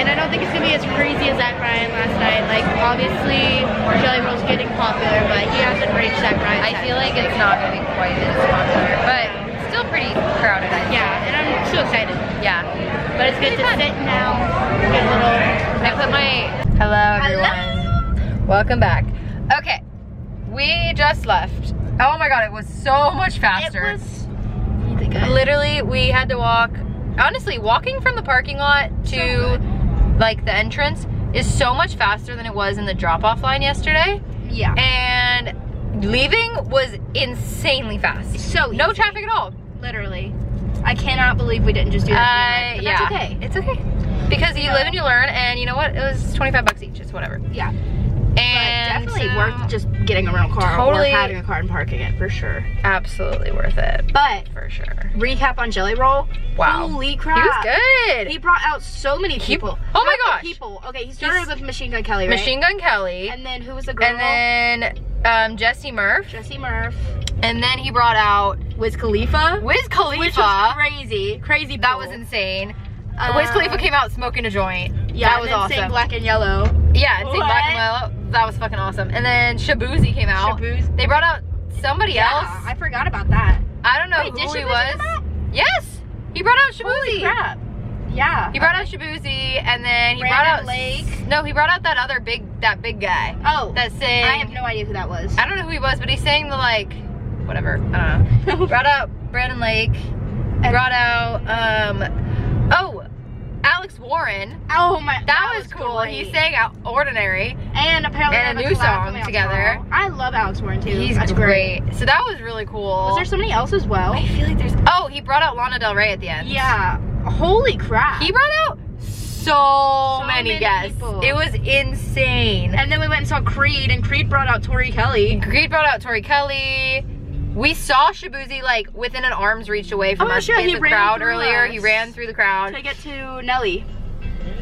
[SPEAKER 1] And I don't think it's gonna be as crazy as Zach Ryan last night. Like, obviously, jelly roll's getting popular, but he hasn't reached Zach Ryan.
[SPEAKER 2] I feel like it's not gonna be quite as popular, but still pretty crowded. I think.
[SPEAKER 1] Yeah, and I'm so excited.
[SPEAKER 2] Yeah.
[SPEAKER 1] But it's good to sit now, get a little.
[SPEAKER 2] I put my. Hello, everyone. Welcome back. Okay, we just left. Oh my god, it was so much faster.
[SPEAKER 1] It was. You think I?
[SPEAKER 2] Literally, we had to walk. Honestly, walking from the parking lot to like the entrance is so much faster than it was in the drop-off line yesterday.
[SPEAKER 1] Yeah.
[SPEAKER 2] And leaving was insanely fast.
[SPEAKER 1] So
[SPEAKER 2] no
[SPEAKER 1] easy.
[SPEAKER 2] traffic at all.
[SPEAKER 1] Literally. I cannot believe we didn't just do that. But
[SPEAKER 2] yeah.
[SPEAKER 1] that's okay.
[SPEAKER 2] It's okay. Because you live and you learn, and you know what? It was 25 bucks each. It's whatever.
[SPEAKER 1] Yeah.
[SPEAKER 2] And
[SPEAKER 1] But definitely worth just getting a rental car
[SPEAKER 2] Totally.
[SPEAKER 1] or having a car and parking it for sure.
[SPEAKER 2] Absolutely worth it.
[SPEAKER 1] But
[SPEAKER 2] For sure.
[SPEAKER 1] recap on Jelly Roll.
[SPEAKER 2] Wow.
[SPEAKER 1] Holy crap.
[SPEAKER 2] He was good.
[SPEAKER 1] He brought out so many people.
[SPEAKER 2] Oh my
[SPEAKER 1] Not
[SPEAKER 2] gosh.
[SPEAKER 1] the people. Okay, he started with Machine Gun Kelly, right?
[SPEAKER 2] Machine Gun Kelly.
[SPEAKER 1] And then who was the girl?
[SPEAKER 2] And then Jesse Murph.
[SPEAKER 1] Jesse Murph.
[SPEAKER 2] And then he brought out
[SPEAKER 1] Wiz Khalifa.
[SPEAKER 2] Wiz Khalifa.
[SPEAKER 1] Which was crazy. Crazy.
[SPEAKER 2] That
[SPEAKER 1] pull.
[SPEAKER 2] was insane. Wiz Khalifa came out smoking a joint.
[SPEAKER 1] Yeah,
[SPEAKER 2] that
[SPEAKER 1] and
[SPEAKER 2] was
[SPEAKER 1] then
[SPEAKER 2] awesome.
[SPEAKER 1] sang Black and Yellow.
[SPEAKER 2] Yeah, and sing Black and
[SPEAKER 1] What?
[SPEAKER 2] Yellow. That was fucking awesome. And then Shabuzi came out.
[SPEAKER 1] Shaboozey.
[SPEAKER 2] They brought out somebody else.
[SPEAKER 1] I forgot about that.
[SPEAKER 2] I don't know
[SPEAKER 1] Wait, did
[SPEAKER 2] who he
[SPEAKER 1] Shaboozey
[SPEAKER 2] was.
[SPEAKER 1] come out?
[SPEAKER 2] Yes, he brought out Shabuzi.
[SPEAKER 1] Holy crap. Yeah.
[SPEAKER 2] He brought out Shabuzi, and then he
[SPEAKER 1] Brandon
[SPEAKER 2] brought out
[SPEAKER 1] Lake.
[SPEAKER 2] No, he brought out that other big guy
[SPEAKER 1] Oh.
[SPEAKER 2] that sang.
[SPEAKER 1] I have no idea who that was.
[SPEAKER 2] I don't know who he was, but he sang the like, whatever. I don't know. Brought out Brandon Lake. Brought out oh, Alex Warren.
[SPEAKER 1] Oh my.
[SPEAKER 2] That was cool.
[SPEAKER 1] great.
[SPEAKER 2] He sang out Ordinary.
[SPEAKER 1] And apparently
[SPEAKER 2] and
[SPEAKER 1] they
[SPEAKER 2] a
[SPEAKER 1] have
[SPEAKER 2] new
[SPEAKER 1] collab
[SPEAKER 2] song
[SPEAKER 1] coming out
[SPEAKER 2] together.
[SPEAKER 1] tomorrow. I love Alex Warren too.
[SPEAKER 2] He's
[SPEAKER 1] That's
[SPEAKER 2] great. So that was really cool.
[SPEAKER 1] Was there somebody else as well?
[SPEAKER 2] I feel like there's. Oh, he brought out Lana Del Rey at the end.
[SPEAKER 1] Yeah. Holy crap.
[SPEAKER 2] He brought out so many guests.
[SPEAKER 1] people.
[SPEAKER 2] It was insane.
[SPEAKER 1] And then we went and saw Creed, and Creed brought out Tori Kelly.
[SPEAKER 2] Creed brought out Tori Kelly. We saw Shabuzi like within an arm's reach away from
[SPEAKER 1] Oh,
[SPEAKER 2] us
[SPEAKER 1] sure,
[SPEAKER 2] in
[SPEAKER 1] he
[SPEAKER 2] the
[SPEAKER 1] ran
[SPEAKER 2] crowd
[SPEAKER 1] through
[SPEAKER 2] earlier.
[SPEAKER 1] us.
[SPEAKER 2] He ran through the crowd.
[SPEAKER 1] To get to Nelly.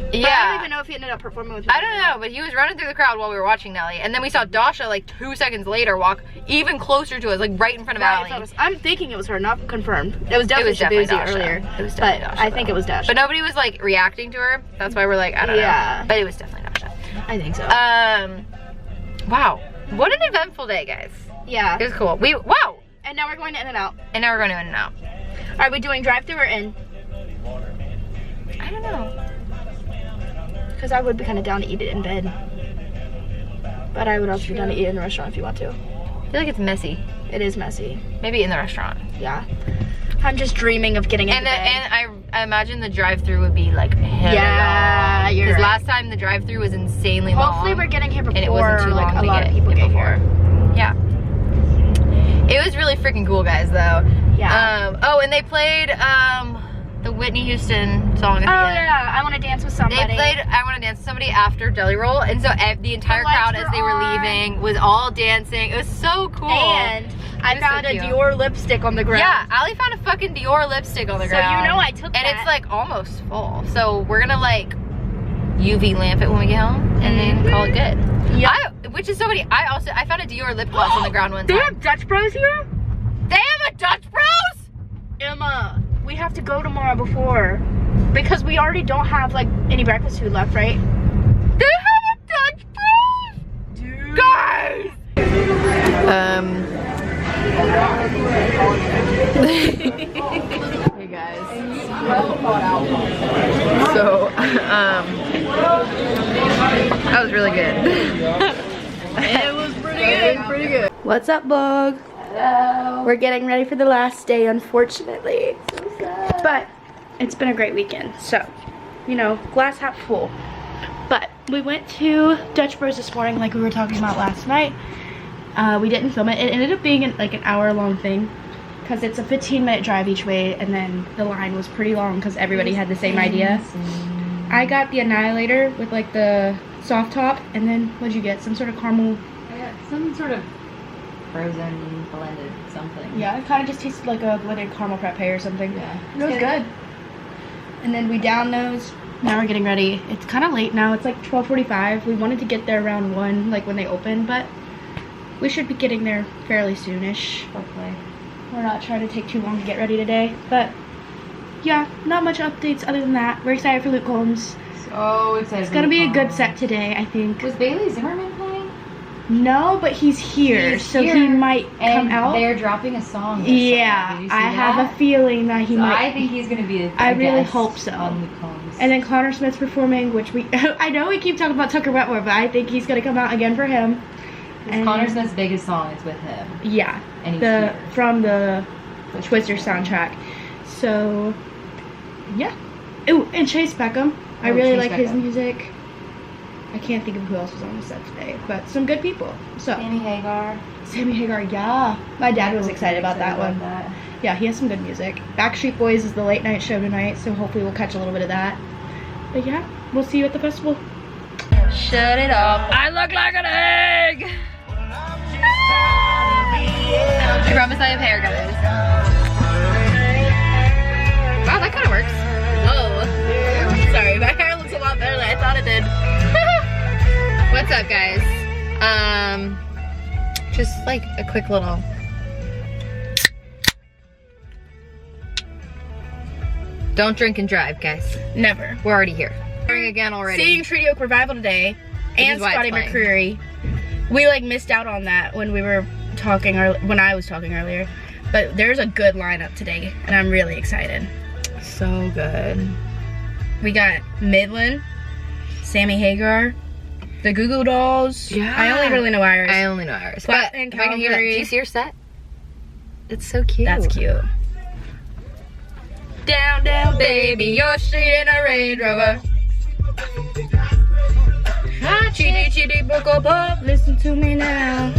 [SPEAKER 1] But
[SPEAKER 2] Yeah.
[SPEAKER 1] I don't even know if he ended up performing with
[SPEAKER 2] I don't know, but he was running through the crowd while we were watching Nelly. And then we saw Dasha like 2 seconds later walk even closer to us, like right in front of Allie.
[SPEAKER 1] I'm thinking it was her, not confirmed. It was definitely
[SPEAKER 2] definitely
[SPEAKER 1] Shabuzi
[SPEAKER 2] Dasha.
[SPEAKER 1] earlier.
[SPEAKER 2] It was definitely
[SPEAKER 1] but
[SPEAKER 2] Dasha,
[SPEAKER 1] I think
[SPEAKER 2] though.
[SPEAKER 1] it was Dasha.
[SPEAKER 2] But nobody was like reacting to her. That's why we're like, I don't
[SPEAKER 1] Yeah.
[SPEAKER 2] know. But it was definitely Dasha.
[SPEAKER 1] I think so.
[SPEAKER 2] Wow. What an eventful day, guys.
[SPEAKER 1] Yeah.
[SPEAKER 2] It was cool. Wow.
[SPEAKER 1] And now we're going to In-N-Out.
[SPEAKER 2] And now we're going to In-N-Out.
[SPEAKER 1] Are we doing drive-thru or in?
[SPEAKER 2] I don't know.
[SPEAKER 1] Because I would be kind of down to eat it in bed. But I would also be down to eat it in a restaurant if you want to.
[SPEAKER 2] I feel like it's messy.
[SPEAKER 1] It is messy.
[SPEAKER 2] Maybe in the restaurant.
[SPEAKER 1] Yeah. I'm just dreaming of getting into bed.
[SPEAKER 2] And I imagine the drive-thru would be like hella
[SPEAKER 1] Yeah,
[SPEAKER 2] long.
[SPEAKER 1] you're
[SPEAKER 2] Because
[SPEAKER 1] right.
[SPEAKER 2] last time the drive-thru was insanely long.
[SPEAKER 1] Hopefully we're getting here before
[SPEAKER 2] and it wasn't too long
[SPEAKER 1] like, a
[SPEAKER 2] to
[SPEAKER 1] lot
[SPEAKER 2] get
[SPEAKER 1] of people
[SPEAKER 2] in
[SPEAKER 1] get
[SPEAKER 2] before.
[SPEAKER 1] here.
[SPEAKER 2] Yeah. It was really freaking cool, guys, though.
[SPEAKER 1] Yeah.
[SPEAKER 2] Oh, and they played the Whitney Houston song at the
[SPEAKER 1] Oh
[SPEAKER 2] end.
[SPEAKER 1] yeah, I Want to Dance with Somebody.
[SPEAKER 2] They played I Want to Dance with Somebody after Jelly Roll, and so the entire
[SPEAKER 1] lights
[SPEAKER 2] crowd as
[SPEAKER 1] were
[SPEAKER 2] they were
[SPEAKER 1] on.
[SPEAKER 2] leaving was all dancing. It was so cool.
[SPEAKER 1] And I
[SPEAKER 2] It was so
[SPEAKER 1] found a
[SPEAKER 2] cute.
[SPEAKER 1] Dior lipstick on the ground.
[SPEAKER 2] Yeah, Allie found a fucking Dior lipstick on the
[SPEAKER 1] So
[SPEAKER 2] ground.
[SPEAKER 1] you know I took
[SPEAKER 2] and
[SPEAKER 1] that.
[SPEAKER 2] it's like almost full. So we're gonna like UV lamp it when we get home and then call it good.
[SPEAKER 1] Yep.
[SPEAKER 2] Which is so funny. I found a Dior lip gloss on the ground one
[SPEAKER 1] They
[SPEAKER 2] time.
[SPEAKER 1] have Dutch Bros here?
[SPEAKER 2] They have a Dutch Bros?
[SPEAKER 1] Emma, we have to go tomorrow before. Because we already don't have like any breakfast food left, right?
[SPEAKER 2] They have a Dutch Bros?
[SPEAKER 1] Dude.
[SPEAKER 2] Guys! Hey guys. So, that was really good.
[SPEAKER 1] It was pretty good.
[SPEAKER 2] What's up, Bug?
[SPEAKER 1] Hello.
[SPEAKER 2] We're getting ready for the last day, unfortunately. So sad. But it's been a great weekend, so, you know, glass half full. But we went to Dutch Bros this morning like we were talking about last night.
[SPEAKER 1] We didn't film it. It ended up being like an hour-long thing because it's a 15-minute drive each way, and then the line was pretty long because everybody had the same idea. I got the Annihilator with like the soft top, and then what'd you get? Some sort of caramel?
[SPEAKER 2] I got some sort of frozen blended something.
[SPEAKER 1] Yeah, it kind of just tasted like a blended caramel frappe or something.
[SPEAKER 2] Yeah.
[SPEAKER 1] It was good. And then we downed those. Now we're getting ready. It's kind of late now. It's like 12:45. We wanted to get there around 1, like when they open, but we should be getting there fairly soonish.
[SPEAKER 2] Hopefully.
[SPEAKER 1] We're not trying to take too long to get ready today, but yeah, not much updates other than that. We're excited for Luke Combs.
[SPEAKER 2] So excited.
[SPEAKER 1] It's gonna be a good set today, I think.
[SPEAKER 2] Was Bailey Zimmerman playing?
[SPEAKER 1] No, but he's here, so he might come out.
[SPEAKER 2] They're dropping a song.
[SPEAKER 1] Yeah, I have a feeling that he might.
[SPEAKER 2] I think he's gonna be a
[SPEAKER 1] I really hope so.
[SPEAKER 2] On Luke Combs.
[SPEAKER 1] And then Connor Smith's performing, which we I know we keep talking about Tucker Wentworth, but I think he's gonna come out again for him.
[SPEAKER 2] And Connor Smith's biggest song is with him.
[SPEAKER 1] Yeah,
[SPEAKER 2] and he's
[SPEAKER 1] from the Twister soundtrack. So yeah. Ooh, and Chase Beckham. I really like his music. I can't think of who else was on the set today, but some good people. So
[SPEAKER 2] Sammy Hagar.
[SPEAKER 1] Sammy Hagar, yeah. My dad was excited about that one. Yeah, he has some good music. Backstreet Boys is the late night show tonight, so hopefully we'll catch a little bit of that. But yeah, we'll see you at the festival.
[SPEAKER 2] Shut it off. I look like an egg! I promise I have hair, guys. Wow, that kind of works. Oh. Sorry, my hair looks a lot better than I thought it did. What's up, guys? Just like a quick little... Don't drink and drive, guys.
[SPEAKER 1] Never.
[SPEAKER 2] We're already here. Again already.
[SPEAKER 1] Seeing Treaty Oak Revival today and Scotty McCreery. We like missed out on that when we were talking, or when I was talking earlier. But there's a good lineup today, and I'm really excited.
[SPEAKER 2] So good.
[SPEAKER 1] We got Midland, Sammy Hagar, the Goo Goo Dolls.
[SPEAKER 2] Yeah.
[SPEAKER 1] I only really know Iris.
[SPEAKER 2] I only know Iris.
[SPEAKER 1] But
[SPEAKER 2] and if I can hear that, do you see her set? It's so cute.
[SPEAKER 1] That's cute. Down, down, baby, your street in a Range Rover. Chitty, chitty, buckle, pop, listen to me now.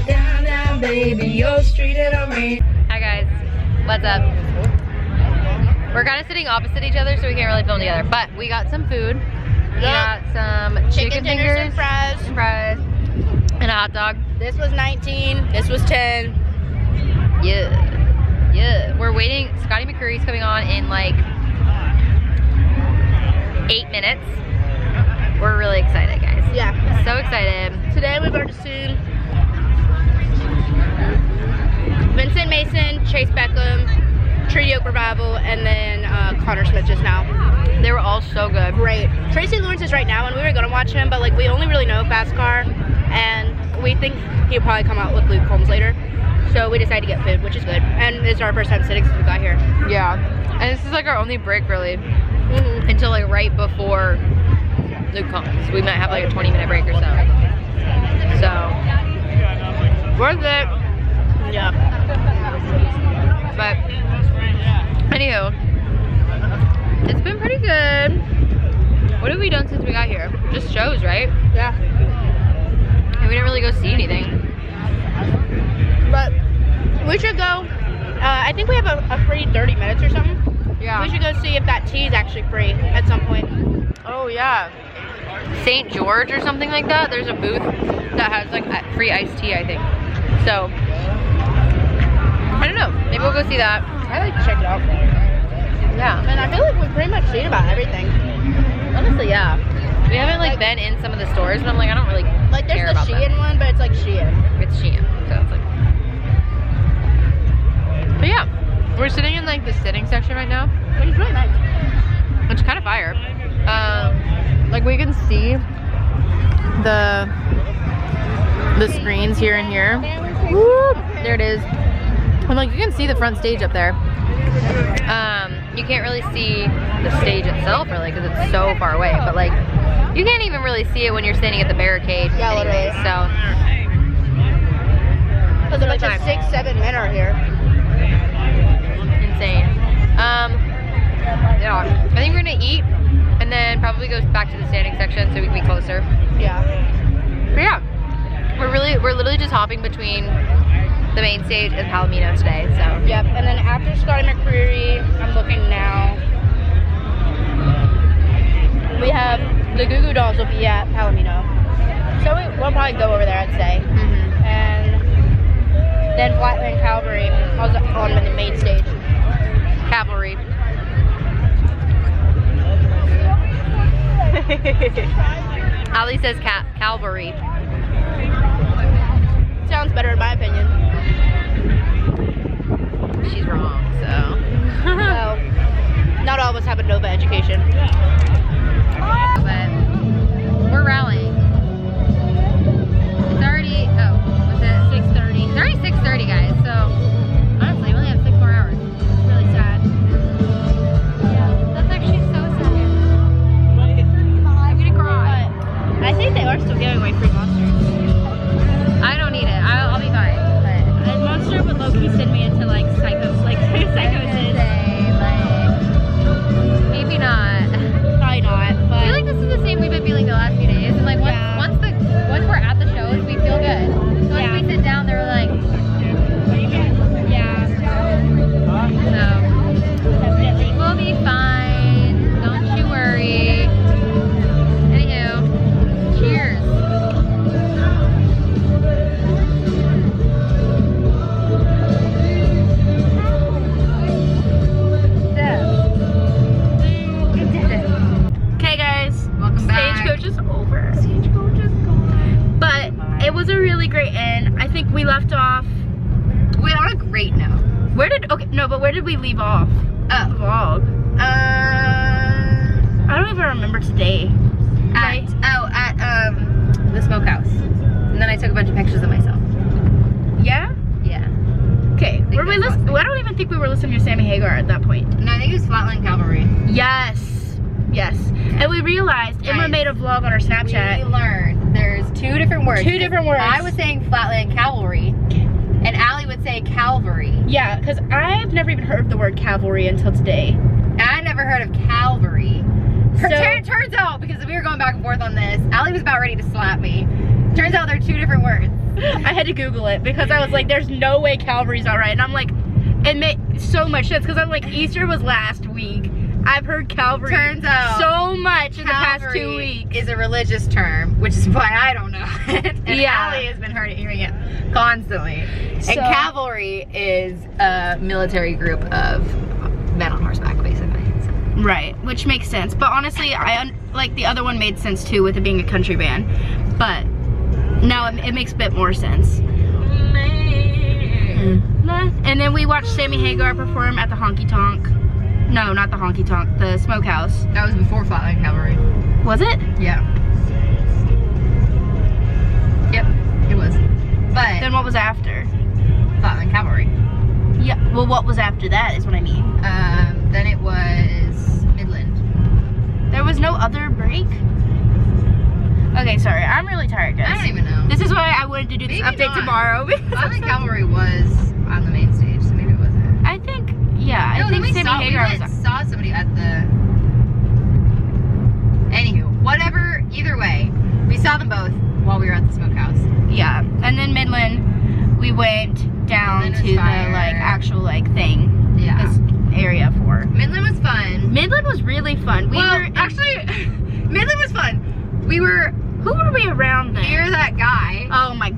[SPEAKER 1] Down, down, baby, your street in a Range.
[SPEAKER 2] Hi guys, what's up? We're kind of sitting opposite each other, so we can't really film together. But we got some food. We got some chicken fingers
[SPEAKER 1] and fries.
[SPEAKER 2] And a hot dog.
[SPEAKER 1] This was 19. This was 10.
[SPEAKER 2] Yeah. Yeah. We're waiting. Scotty McCreery's coming on in like 8 minutes. We're really excited, guys.
[SPEAKER 1] Yeah.
[SPEAKER 2] So excited.
[SPEAKER 1] Today we've already seen Vincent Mason, Chase Beckham, Treaty Oak Revival, and then Connor Smith just now.
[SPEAKER 2] They were all so good.
[SPEAKER 1] Great. Tracy Lawrence is right now, and we were gonna watch him, but like we only really know Fast Car, and we think he'll probably come out with Luke Combs later. So we decided to get food, which is good. And it's our first time sitting since we got here.
[SPEAKER 2] Yeah. And this is like our only break really. Until like right before Luke comes. We might have like a 20-minute break or so. So worth it.
[SPEAKER 1] Yeah.
[SPEAKER 2] But anywho, it's been pretty good. What have we done since we got here? Just shows, right?
[SPEAKER 1] Yeah.
[SPEAKER 2] And we didn't really go see anything.
[SPEAKER 1] But we should go. I think we have a free 30 minutes or something.
[SPEAKER 2] Yeah.
[SPEAKER 1] We should go see if that tea is actually free at some point.
[SPEAKER 2] Oh yeah. St. George or something like that. There's a booth that has like free iced tea, I think. So I don't know. Maybe we'll go see that.
[SPEAKER 1] I'd like to check it out.
[SPEAKER 2] Yeah.
[SPEAKER 1] And I feel like we've pretty much seen about everything.
[SPEAKER 2] Honestly, yeah. We haven't like been in some of the stores, but I'm like, I don't really
[SPEAKER 1] like there's
[SPEAKER 2] care
[SPEAKER 1] the
[SPEAKER 2] about
[SPEAKER 1] Shein
[SPEAKER 2] them.
[SPEAKER 1] one, but it's like Shein.
[SPEAKER 2] It's Shein, so it's like. But yeah, we're sitting in like the sitting section right now,
[SPEAKER 1] Which is really nice.
[SPEAKER 2] which is kind of fire. Like we can see the screens here and here. Woo! There it is. And like you can see the front stage up there. You can't really see the stage itself really because it's so far away, but like you can't even really see it when you're standing at the barricade.
[SPEAKER 1] Yeah,
[SPEAKER 2] anyway,
[SPEAKER 1] literally.
[SPEAKER 2] so
[SPEAKER 1] Because a bunch of 6-7 men are here.
[SPEAKER 2] insane. Yeah, I think we're gonna eat and then probably go back to the standing section so we can be closer.
[SPEAKER 1] Yeah.
[SPEAKER 2] But yeah, we're literally just hopping between the main stage and Palomino today, so.
[SPEAKER 1] Yep, and then after Scotty McCreery, I'm looking now. We have the Goo Goo Dolls will be at Palomino. So we'll probably go over there, I'd say. And then Flatland Cavalry on the main stage.
[SPEAKER 2] Cavalry. Ali says Calvary.
[SPEAKER 1] Sounds better in my opinion.
[SPEAKER 2] She's wrong, so.
[SPEAKER 1] Well, not all of us have a Nova education.
[SPEAKER 2] But we're rallying. It's already, was it 6:30? It's already 6:30, guys, so honestly, we only have 6 more hours.
[SPEAKER 1] It's really sad.
[SPEAKER 2] Yeah, that's actually so sad. I'm gonna cry.
[SPEAKER 1] But I think they are still giving away free monsters.
[SPEAKER 2] I don't need it. I'll be fine. But
[SPEAKER 1] A monster would low-key send me into like psychosis.
[SPEAKER 2] Maybe not.
[SPEAKER 1] Probably not,
[SPEAKER 2] I feel
[SPEAKER 1] but
[SPEAKER 2] like this is the same we've been feeling the last few days. And like once we're at the shows, we feel good. So once we sit down, they're like,
[SPEAKER 1] yeah.
[SPEAKER 2] so
[SPEAKER 1] Definitely.
[SPEAKER 2] we'll be fine. Don't you worry. Anywho, cheers.
[SPEAKER 1] Okay guys,
[SPEAKER 2] Welcome back.
[SPEAKER 1] Stagecoach is over. Stagecoach is gone. But it was a really great end. I think we left off.
[SPEAKER 2] Wait, on a great note.
[SPEAKER 1] Where did we leave off?
[SPEAKER 2] Oh.
[SPEAKER 1] Vlog. I don't even remember today.
[SPEAKER 2] At the smokehouse. And then I took a bunch of pictures of myself.
[SPEAKER 1] Yeah?
[SPEAKER 2] Yeah.
[SPEAKER 1] Okay. Were we
[SPEAKER 2] that's
[SPEAKER 1] listening? I don't even think we were listening to Sammy Hagar at that point.
[SPEAKER 2] No, I think it was Flatland Cavalry.
[SPEAKER 1] Yes. Yes. And we realized Emma
[SPEAKER 2] Guys,
[SPEAKER 1] made a vlog on her Snapchat.
[SPEAKER 2] We learned there's 2 different words.
[SPEAKER 1] 2 different words.
[SPEAKER 2] I was saying Flatland Cavalry, and Allie would say Calvary.
[SPEAKER 1] Yeah, because I've never even heard of the word cavalry until today.
[SPEAKER 2] And I never heard of Calvary.
[SPEAKER 1] So-
[SPEAKER 2] Turns out, because we were going back and forth on this, Allie was about ready to slap me. Turns out they're 2 different words.
[SPEAKER 1] I had to Google it because I was like, there's no way Calvary's all right. And I'm like, it made so much sense because I'm like, Easter was last week. I've heard Calvary
[SPEAKER 2] Turns out
[SPEAKER 1] so much in the past 2
[SPEAKER 2] Calvary
[SPEAKER 1] weeks.
[SPEAKER 2] is a religious term, which is why I don't know it. And
[SPEAKER 1] Yeah.
[SPEAKER 2] Allie has been hearing it constantly.
[SPEAKER 1] So-
[SPEAKER 2] And cavalry is a military group of men on horseback, basically. So.
[SPEAKER 1] Right, which makes sense. But honestly, like the other one made sense too with it being a country band. But now it makes a bit more sense. And then we watched Sammy Hagar perform at the Honky Tonk. No, not the Honky Tonk, the Smokehouse.
[SPEAKER 2] That was before Flatland Cavalry.
[SPEAKER 1] Was it?
[SPEAKER 2] Yeah. Yep, it was. But
[SPEAKER 1] Then what was after?
[SPEAKER 2] Flatland Cavalry.
[SPEAKER 1] Yeah, well what was after that is what I mean.
[SPEAKER 2] Then it was Midland.
[SPEAKER 1] There was no other break? Okay, sorry, I'm really tired guys.
[SPEAKER 2] I don't even know.
[SPEAKER 1] This is why I wanted to do this
[SPEAKER 2] Maybe
[SPEAKER 1] update
[SPEAKER 2] not.
[SPEAKER 1] tomorrow. because
[SPEAKER 2] Flatland Cavalry was on the main stage, so maybe it wasn't.
[SPEAKER 1] I think, yeah,
[SPEAKER 2] No,
[SPEAKER 1] I think Sammy Hagar
[SPEAKER 2] we
[SPEAKER 1] was.
[SPEAKER 2] saw somebody at the. Anywho, whatever. Either way, we saw them both while we were at the smokehouse.
[SPEAKER 1] Yeah, and then Midland, we went down
[SPEAKER 2] Midland
[SPEAKER 1] to
[SPEAKER 2] was
[SPEAKER 1] the
[SPEAKER 2] fire.
[SPEAKER 1] like actual like thing.
[SPEAKER 2] Yeah.
[SPEAKER 1] This area for.
[SPEAKER 2] Midland was fun.
[SPEAKER 1] Midland was really fun. We were
[SPEAKER 2] actually, Midland was fun. We were
[SPEAKER 1] who were we around then?
[SPEAKER 2] near that guy.
[SPEAKER 1] Oh my.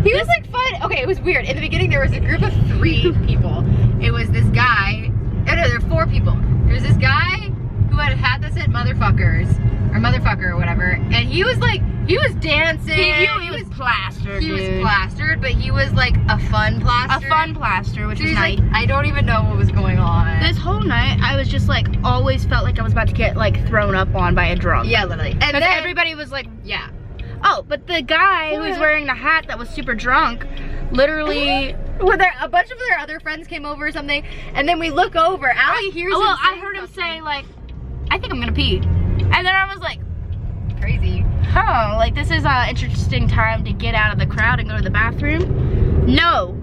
[SPEAKER 2] He was like fun. Okay, it was weird. In the beginning, there was a group of 3 people. It was this guy. Oh no, there were 4 people. There was this guy who had this at Motherfuckers or Motherfucker or whatever, and he was like, he was dancing.
[SPEAKER 1] He was plastered.
[SPEAKER 2] He was
[SPEAKER 1] dude.
[SPEAKER 2] plastered, but he was like a fun plaster.
[SPEAKER 1] A fun plaster, which
[SPEAKER 2] So
[SPEAKER 1] was
[SPEAKER 2] he's
[SPEAKER 1] nice.
[SPEAKER 2] like, I don't even know what was going on.
[SPEAKER 1] This whole night, I was just like, always felt like I was about to get like thrown up on by a drunk.
[SPEAKER 2] Yeah, literally. And
[SPEAKER 1] Because
[SPEAKER 2] then
[SPEAKER 1] everybody was like,
[SPEAKER 2] yeah.
[SPEAKER 1] oh, but the guy who was wearing the hat that was super drunk, literally.
[SPEAKER 2] Well, a bunch of their other friends came over or something, and then we look over. Allie hears him.
[SPEAKER 1] Well, I
[SPEAKER 2] say
[SPEAKER 1] heard him
[SPEAKER 2] something.
[SPEAKER 1] say like, I think I'm gonna pee, and then I was like,
[SPEAKER 2] crazy.
[SPEAKER 1] huh, like this is an interesting time to get out of the crowd and go to the bathroom. No,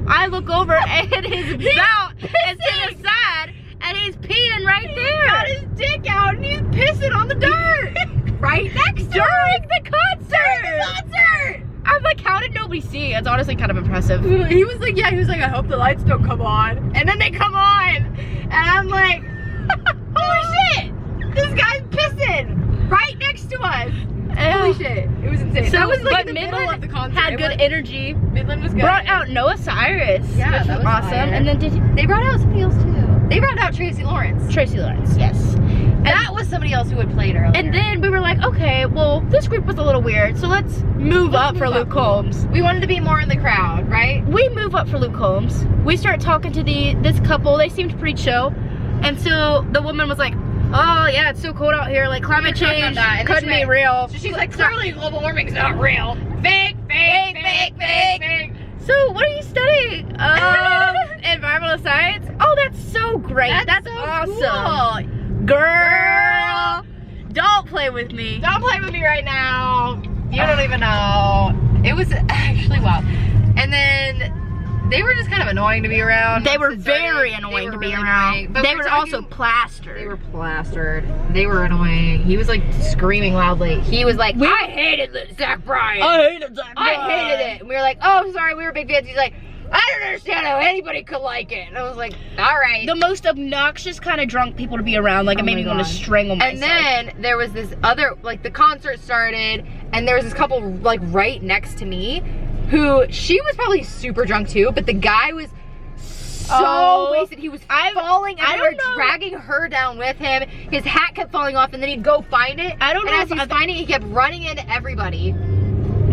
[SPEAKER 1] I look over and his belt is to the side, and he's peeing right there.
[SPEAKER 2] He got his dick out and he's pissing on the dirt. Right next to
[SPEAKER 1] during the concert. we see. It's honestly kind of impressive.
[SPEAKER 2] He was like, yeah, he was like, I hope the lights don't come on. And then they come on. And I'm like, holy shit! This guy's pissing right next to us. Holy shit. It was insane.
[SPEAKER 1] So,
[SPEAKER 2] that was like
[SPEAKER 1] but
[SPEAKER 2] in the
[SPEAKER 1] Midland
[SPEAKER 2] middle of the concert.
[SPEAKER 1] had good energy.
[SPEAKER 2] Midland was good.
[SPEAKER 1] Brought out Noah Cyrus,
[SPEAKER 2] Yeah,
[SPEAKER 1] which
[SPEAKER 2] that
[SPEAKER 1] was
[SPEAKER 2] was
[SPEAKER 1] awesome.
[SPEAKER 2] fire.
[SPEAKER 1] And then
[SPEAKER 2] they brought out somebody else too. They brought out Tracy Lawrence.
[SPEAKER 1] Tracy Lawrence, yes.
[SPEAKER 2] That was somebody else who had played earlier.
[SPEAKER 1] And then we were like, okay, well, this group was a little weird, so let's move up for Luke Combs.
[SPEAKER 2] We wanted to be more in the crowd, right?
[SPEAKER 1] We move up for Luke Combs. We start talking to this couple. They seemed pretty chill. And so the woman was like, oh yeah, it's so cold out here. Like climate change couldn't be real.
[SPEAKER 2] So she's like, clearly global warming's not real. Fake, fake, fake, fake, fake.
[SPEAKER 1] So what are you studying? Environmental science? Oh, that's so great. That's
[SPEAKER 2] so
[SPEAKER 1] awesome.
[SPEAKER 2] Cool.
[SPEAKER 1] Girl, don't play with me.
[SPEAKER 2] Don't play with me right now. You don't even know. It was actually wild. And then they were just kind of annoying to be around.
[SPEAKER 1] They were very annoying to be around. They were also plastered.
[SPEAKER 2] They were plastered. They were annoying. He was like screaming loudly. He was like, I hated Zach Bryan.
[SPEAKER 1] I hated Zach Bryan.
[SPEAKER 2] I hated it. And we were like, oh, sorry, we were big fans. He's like, I don't understand how anybody could like it. And I was like, all right.
[SPEAKER 1] The most obnoxious kind of drunk people to be around. Like, it made me want to strangle myself.
[SPEAKER 2] And then there was this other, like, the concert started, and there was this couple, like, right next to me, who, she was probably super drunk too, but the guy was so wasted. He was falling everywhere, dragging her down with him. His hat kept falling off, and then he'd go find it.
[SPEAKER 1] I don't know.
[SPEAKER 2] And as he was finding it, he kept running into everybody.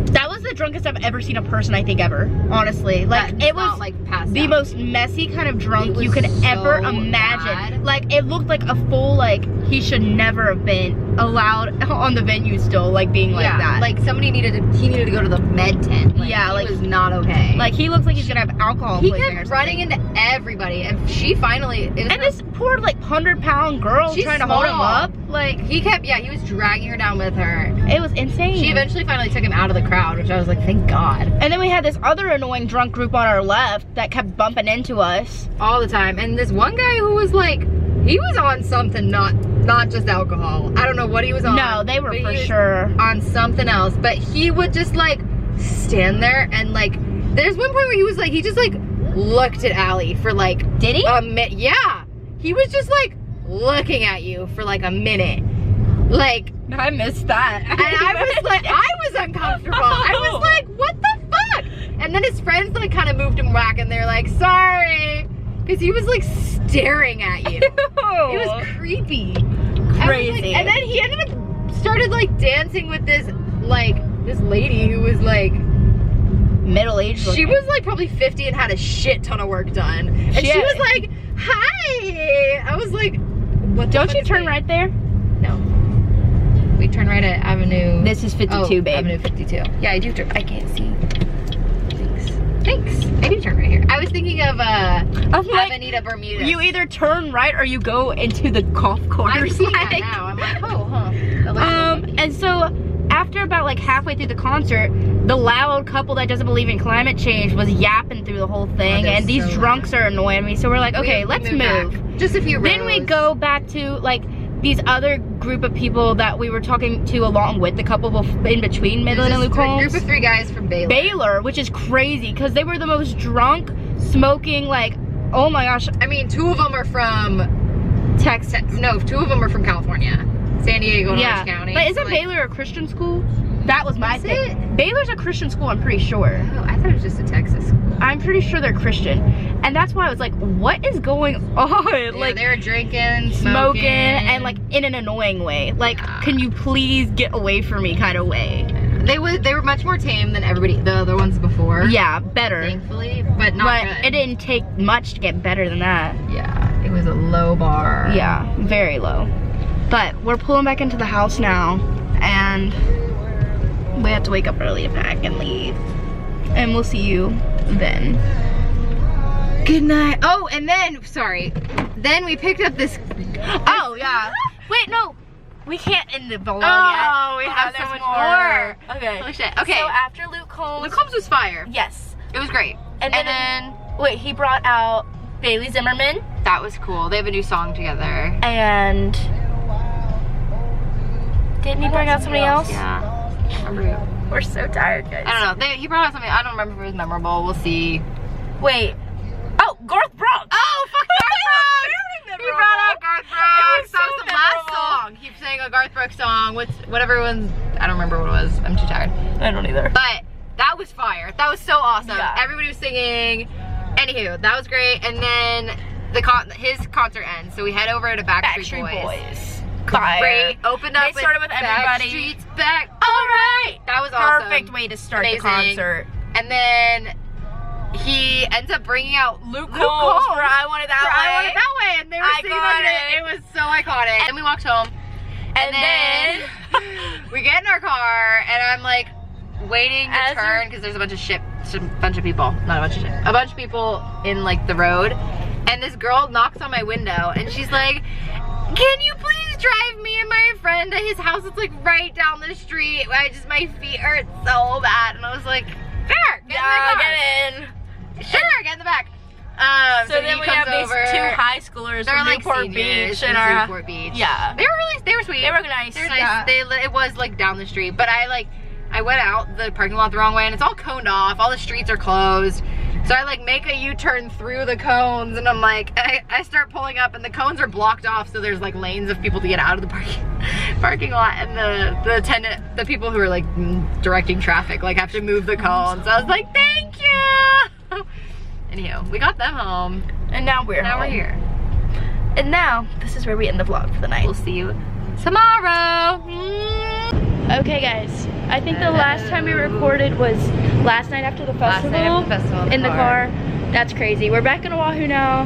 [SPEAKER 1] That was the drunkest I've ever seen a person, I think, ever. Honestly. Like, it was
[SPEAKER 2] like
[SPEAKER 1] the most messy kind of drunk you could ever imagine. Like, it looked like a full, like, he should never have been allowed on the venue still, like, being like that.
[SPEAKER 2] Like, he needed to go to the med tent. Like,
[SPEAKER 1] yeah,
[SPEAKER 2] he was not okay.
[SPEAKER 1] Like, he looks like he's gonna have alcohol poisoning or something. He kept
[SPEAKER 2] running into everybody, and she finally...
[SPEAKER 1] And this poor, like, 100-pound girl trying to hold him up. Like,
[SPEAKER 2] he was dragging her down with her.
[SPEAKER 1] It was insane.
[SPEAKER 2] She eventually finally took him out of the crowd, which I was like, thank God.
[SPEAKER 1] And then we had this other annoying drunk group on our left that kept bumping into us.
[SPEAKER 2] All the time. And this one guy who was like, he was on something, not just alcohol. I don't know what he was on.
[SPEAKER 1] No, they were for sure
[SPEAKER 2] on something else. But he would just like stand there and like, there's one point where he was like, he just like looked at Allie for like,
[SPEAKER 1] did he?
[SPEAKER 2] A minute. Yeah. He was just like looking at you for like a minute. Like,
[SPEAKER 1] I missed that.
[SPEAKER 2] And I was like, I was uncomfortable. I was like, what the fuck? And then his friends like kind of moved him back and they're like, sorry. Because he was like staring at you. It was creepy.
[SPEAKER 1] Crazy.
[SPEAKER 2] And then he ended up started like dancing with this lady who was like
[SPEAKER 1] middle-aged looking.
[SPEAKER 2] She was like probably 50 and had a shit ton of work done. And she was like, hi. I was like, what the
[SPEAKER 1] Don't you turn right there?
[SPEAKER 2] No. We turn right at Avenue.
[SPEAKER 1] This is 52, babe.
[SPEAKER 2] Avenue 52. Yeah, I do turn. I can't see. Thanks. I do turn right here. I was thinking of Avenida Bermuda.
[SPEAKER 1] You either turn right or you go into the golf course.
[SPEAKER 2] I'm seeing that now. I'm like, oh, huh.
[SPEAKER 1] And so after about like halfway through the concert, the loud couple that doesn't believe in climate change was yapping through the whole thing, and these drunks are annoying me. So we're like, okay, let's move.
[SPEAKER 2] Just a few rows.
[SPEAKER 1] Then we go back to like these other group of people that we were talking to along with the couple in between Midland and Luke Combs.
[SPEAKER 2] Group of 3 guys from Baylor.
[SPEAKER 1] Baylor, which is crazy because they were the most drunk, smoking, like, oh my gosh.
[SPEAKER 2] I mean, 2 of them are from Texas. No, 2 of them are from California. San Diego and Orange County.
[SPEAKER 1] But isn't Baylor a Christian school? That was my thing. Baylor's a Christian school, I'm pretty sure.
[SPEAKER 2] Oh, I thought it was just a Texas school.
[SPEAKER 1] I'm pretty sure they're Christian. And that's why I was like, what is going on?
[SPEAKER 2] Yeah,
[SPEAKER 1] like,
[SPEAKER 2] they were drinking,
[SPEAKER 1] smoking, and like in an annoying way. Like, can you please get away from me kind of way.
[SPEAKER 2] They were much more tame than the other ones before.
[SPEAKER 1] Yeah, better.
[SPEAKER 2] Thankfully, but not good.
[SPEAKER 1] It didn't take much to get better than that.
[SPEAKER 2] Yeah, it was a low bar.
[SPEAKER 1] Yeah, very low. But we're pulling back into the house now, and we have to wake up early to pack and leave. And we'll see you then.
[SPEAKER 2] Good night. Oh, and then, sorry. Then we picked up this.
[SPEAKER 1] Oh, yeah. Wait, no. We can't end the vlog yet.
[SPEAKER 2] Oh, we have so much more.
[SPEAKER 1] Okay.
[SPEAKER 2] Oh, shit. Okay.
[SPEAKER 1] So after Luke Combs.
[SPEAKER 2] Luke Combs was fire.
[SPEAKER 1] Yes.
[SPEAKER 2] It was great.
[SPEAKER 1] And then, wait, he brought out Bailey Zimmerman.
[SPEAKER 2] That was cool. They have a new song together.
[SPEAKER 1] And didn't he bring out somebody else?
[SPEAKER 2] Yeah.
[SPEAKER 1] We're so tired, guys.
[SPEAKER 2] I don't know. He brought out something. I don't remember if it was memorable. We'll see.
[SPEAKER 1] Wait. Oh, Garth Brooks.
[SPEAKER 2] Oh, fuck Garth Brooks! He brought out Garth Brooks. That was the last song. He sang a Garth Brooks song. Whatever one. I don't remember what it was. I'm too tired.
[SPEAKER 1] I don't either.
[SPEAKER 2] But that was fire. That was so awesome.
[SPEAKER 1] Yeah.
[SPEAKER 2] Everybody was singing. Anywho, that was great. And then his concert ends. So we head over to Backstreet Boys. Great. Opened up.
[SPEAKER 1] They started with everybody.
[SPEAKER 2] Backstreet's back. All right. That was awesome.
[SPEAKER 1] Perfect way to start
[SPEAKER 2] Amazing.
[SPEAKER 1] the concert.
[SPEAKER 2] And then he ends up bringing out Luke Combs
[SPEAKER 1] for I Want It That Way.
[SPEAKER 2] And they were singing that. It was so iconic. And then we walked home. And then we get in our car, and I'm like waiting to turn because there's a bunch of people, not a bunch of shit, a bunch of people in like the road. And this girl knocks on my window, and she's like, "Can you please drive me and my friend to his house? It's like right down the street. My feet hurt so bad." And I was like, "Sure, get in the car.
[SPEAKER 1] Get in."
[SPEAKER 2] Sure, get in the back.
[SPEAKER 1] So then we have these two high schoolers from
[SPEAKER 2] like
[SPEAKER 1] Newport Beach and our
[SPEAKER 2] Newport Beach.
[SPEAKER 1] Yeah.
[SPEAKER 2] They were sweet.
[SPEAKER 1] They were nice.
[SPEAKER 2] They were nice.
[SPEAKER 1] Yeah.
[SPEAKER 2] It was like down the street, but I went out the parking lot the wrong way, and it's all coned off. All the streets are closed. So I like make a U-turn through the cones, and I'm like, I start pulling up, and the cones are blocked off, so there's like lanes of people to get out of the parking lot, and the people who are like directing traffic like have to move the cones. So I was like, thank you. Anyhow, we got them home,
[SPEAKER 1] and now we're
[SPEAKER 2] here.
[SPEAKER 1] And now this is where we end the vlog for the night.
[SPEAKER 2] We'll see you tomorrow.
[SPEAKER 1] Okay, guys. I think the last time we recorded was last night after the festival. In the car. That's crazy. We're back in Oahu now.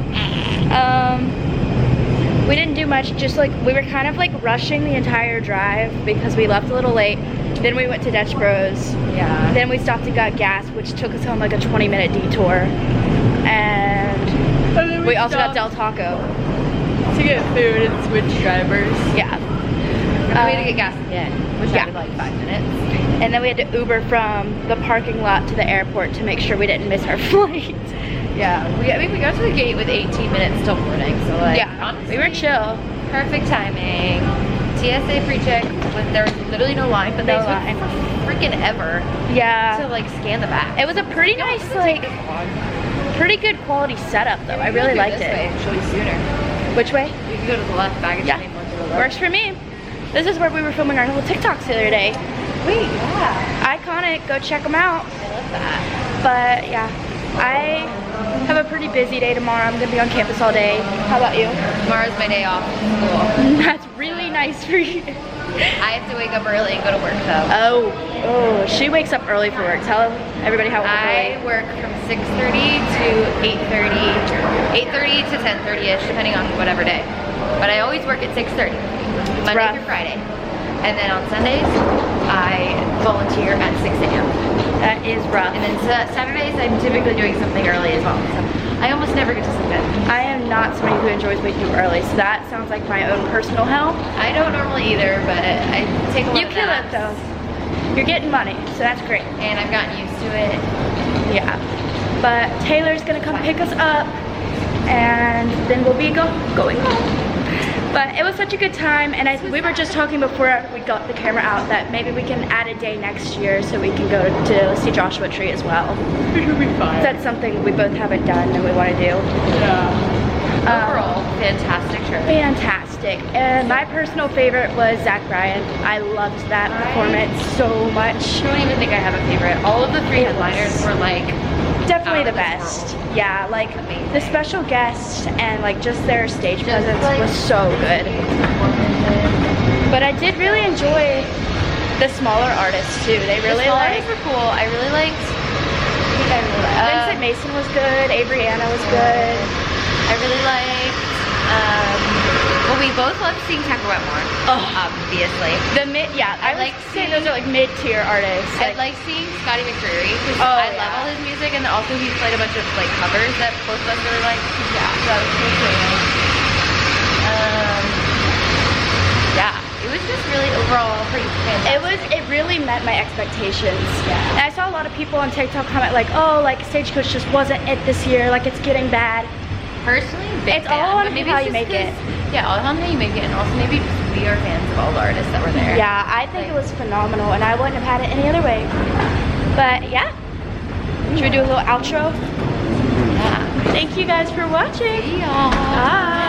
[SPEAKER 1] We didn't do much. Just like we were kind of like rushing the entire drive because we left a little late. Then we went to Dutch Bros.
[SPEAKER 2] Yeah.
[SPEAKER 1] Then we stopped and got gas, which took us on like a 20-minute detour. And we also got Del Taco
[SPEAKER 3] to get food and switch drivers.
[SPEAKER 1] Yeah.
[SPEAKER 2] We had to get gas again, which took like 5 minutes.
[SPEAKER 1] And then we had to Uber from the parking lot to the airport to make sure we didn't miss our flight.
[SPEAKER 2] Yeah, I mean we got to the gate with 18 minutes till morning, so like honestly,
[SPEAKER 1] we were chill.
[SPEAKER 2] Perfect timing. TSA pre-check, there was literally no line, but they took freaking ever to like scan the back.
[SPEAKER 1] It was a pretty nice, like, pretty good quality setup though. I really liked it.
[SPEAKER 2] Actually sooner.
[SPEAKER 1] Which way?
[SPEAKER 2] You can go to the left, baggage claim, or to the left.
[SPEAKER 1] Works for me. This is where we were filming our little TikToks the other day.
[SPEAKER 2] Wait, yeah.
[SPEAKER 1] Iconic, go check them out.
[SPEAKER 2] I love that.
[SPEAKER 1] But yeah, I have a pretty busy day tomorrow. I'm gonna be on campus all day. How about you?
[SPEAKER 2] Tomorrow's my day off from school.
[SPEAKER 1] That's really nice for you.
[SPEAKER 2] I have to wake up early and go to work though.
[SPEAKER 1] Oh, she wakes up early for work. Tell everybody how
[SPEAKER 2] I work from 6:30 to 8:30, 8:30 to 10:30ish, depending on whatever day. But I always work at 6:30, Monday through Friday. And then on Sundays, I volunteer at 6 a.m.
[SPEAKER 1] That is rough.
[SPEAKER 2] And then Saturdays, I'm typically doing something early as well. So I almost never get to sleep in.
[SPEAKER 1] I am not somebody who enjoys waking up early, so that sounds like my own personal hell.
[SPEAKER 2] I don't normally either, but I take a lot of naps.
[SPEAKER 1] You kill it though. You're getting money, so that's great.
[SPEAKER 2] And I've gotten used to it.
[SPEAKER 1] Yeah. But Taylor's gonna come pick us up, and then we'll be going home. But it was such a good time, and we were just talking before we got the camera out that maybe we can add a day next year so we can go to see Joshua Tree as well.
[SPEAKER 3] It'll be fine.
[SPEAKER 1] That's something we both haven't done and we want to do.
[SPEAKER 3] Yeah.
[SPEAKER 2] Overall, fantastic trip.
[SPEAKER 1] Fantastic. And my personal favorite was Zach Bryan. I loved that performance so much.
[SPEAKER 2] I don't even think I have a favorite. All of the three headliners were like
[SPEAKER 1] definitely the best. Yeah, like
[SPEAKER 2] amazing.
[SPEAKER 1] The special guests and like just their stage presence was so good. But I did really enjoy the smaller artists too. They really
[SPEAKER 2] were cool. I really liked
[SPEAKER 1] Vincent Mason was good, Abriana was good.
[SPEAKER 2] I really liked well, we both loved seeing Tucker Wetmore, obviously.
[SPEAKER 1] I like saying those are like mid-tier artists.
[SPEAKER 2] I like seeing Scotty McCreery because I love all his music, and also he's played a bunch of like covers that both of us really like. Yeah, so that was really nice. Yeah, it was just really overall pretty fantastic.
[SPEAKER 1] It really met my expectations. Yeah. And I saw a lot of people on TikTok comment like, oh, like Stagecoach just wasn't it this year, like it's getting bad.
[SPEAKER 2] Personally,
[SPEAKER 1] it's all on how you make it.
[SPEAKER 2] Yeah, all on how you make it, and also maybe we are fans of all the artists that were there.
[SPEAKER 1] Yeah, I think it was phenomenal, and I wouldn't have had it any other way. But yeah, should we do a little outro?
[SPEAKER 2] Yeah.
[SPEAKER 1] Thank you guys for watching.
[SPEAKER 2] See y'all.
[SPEAKER 1] Bye.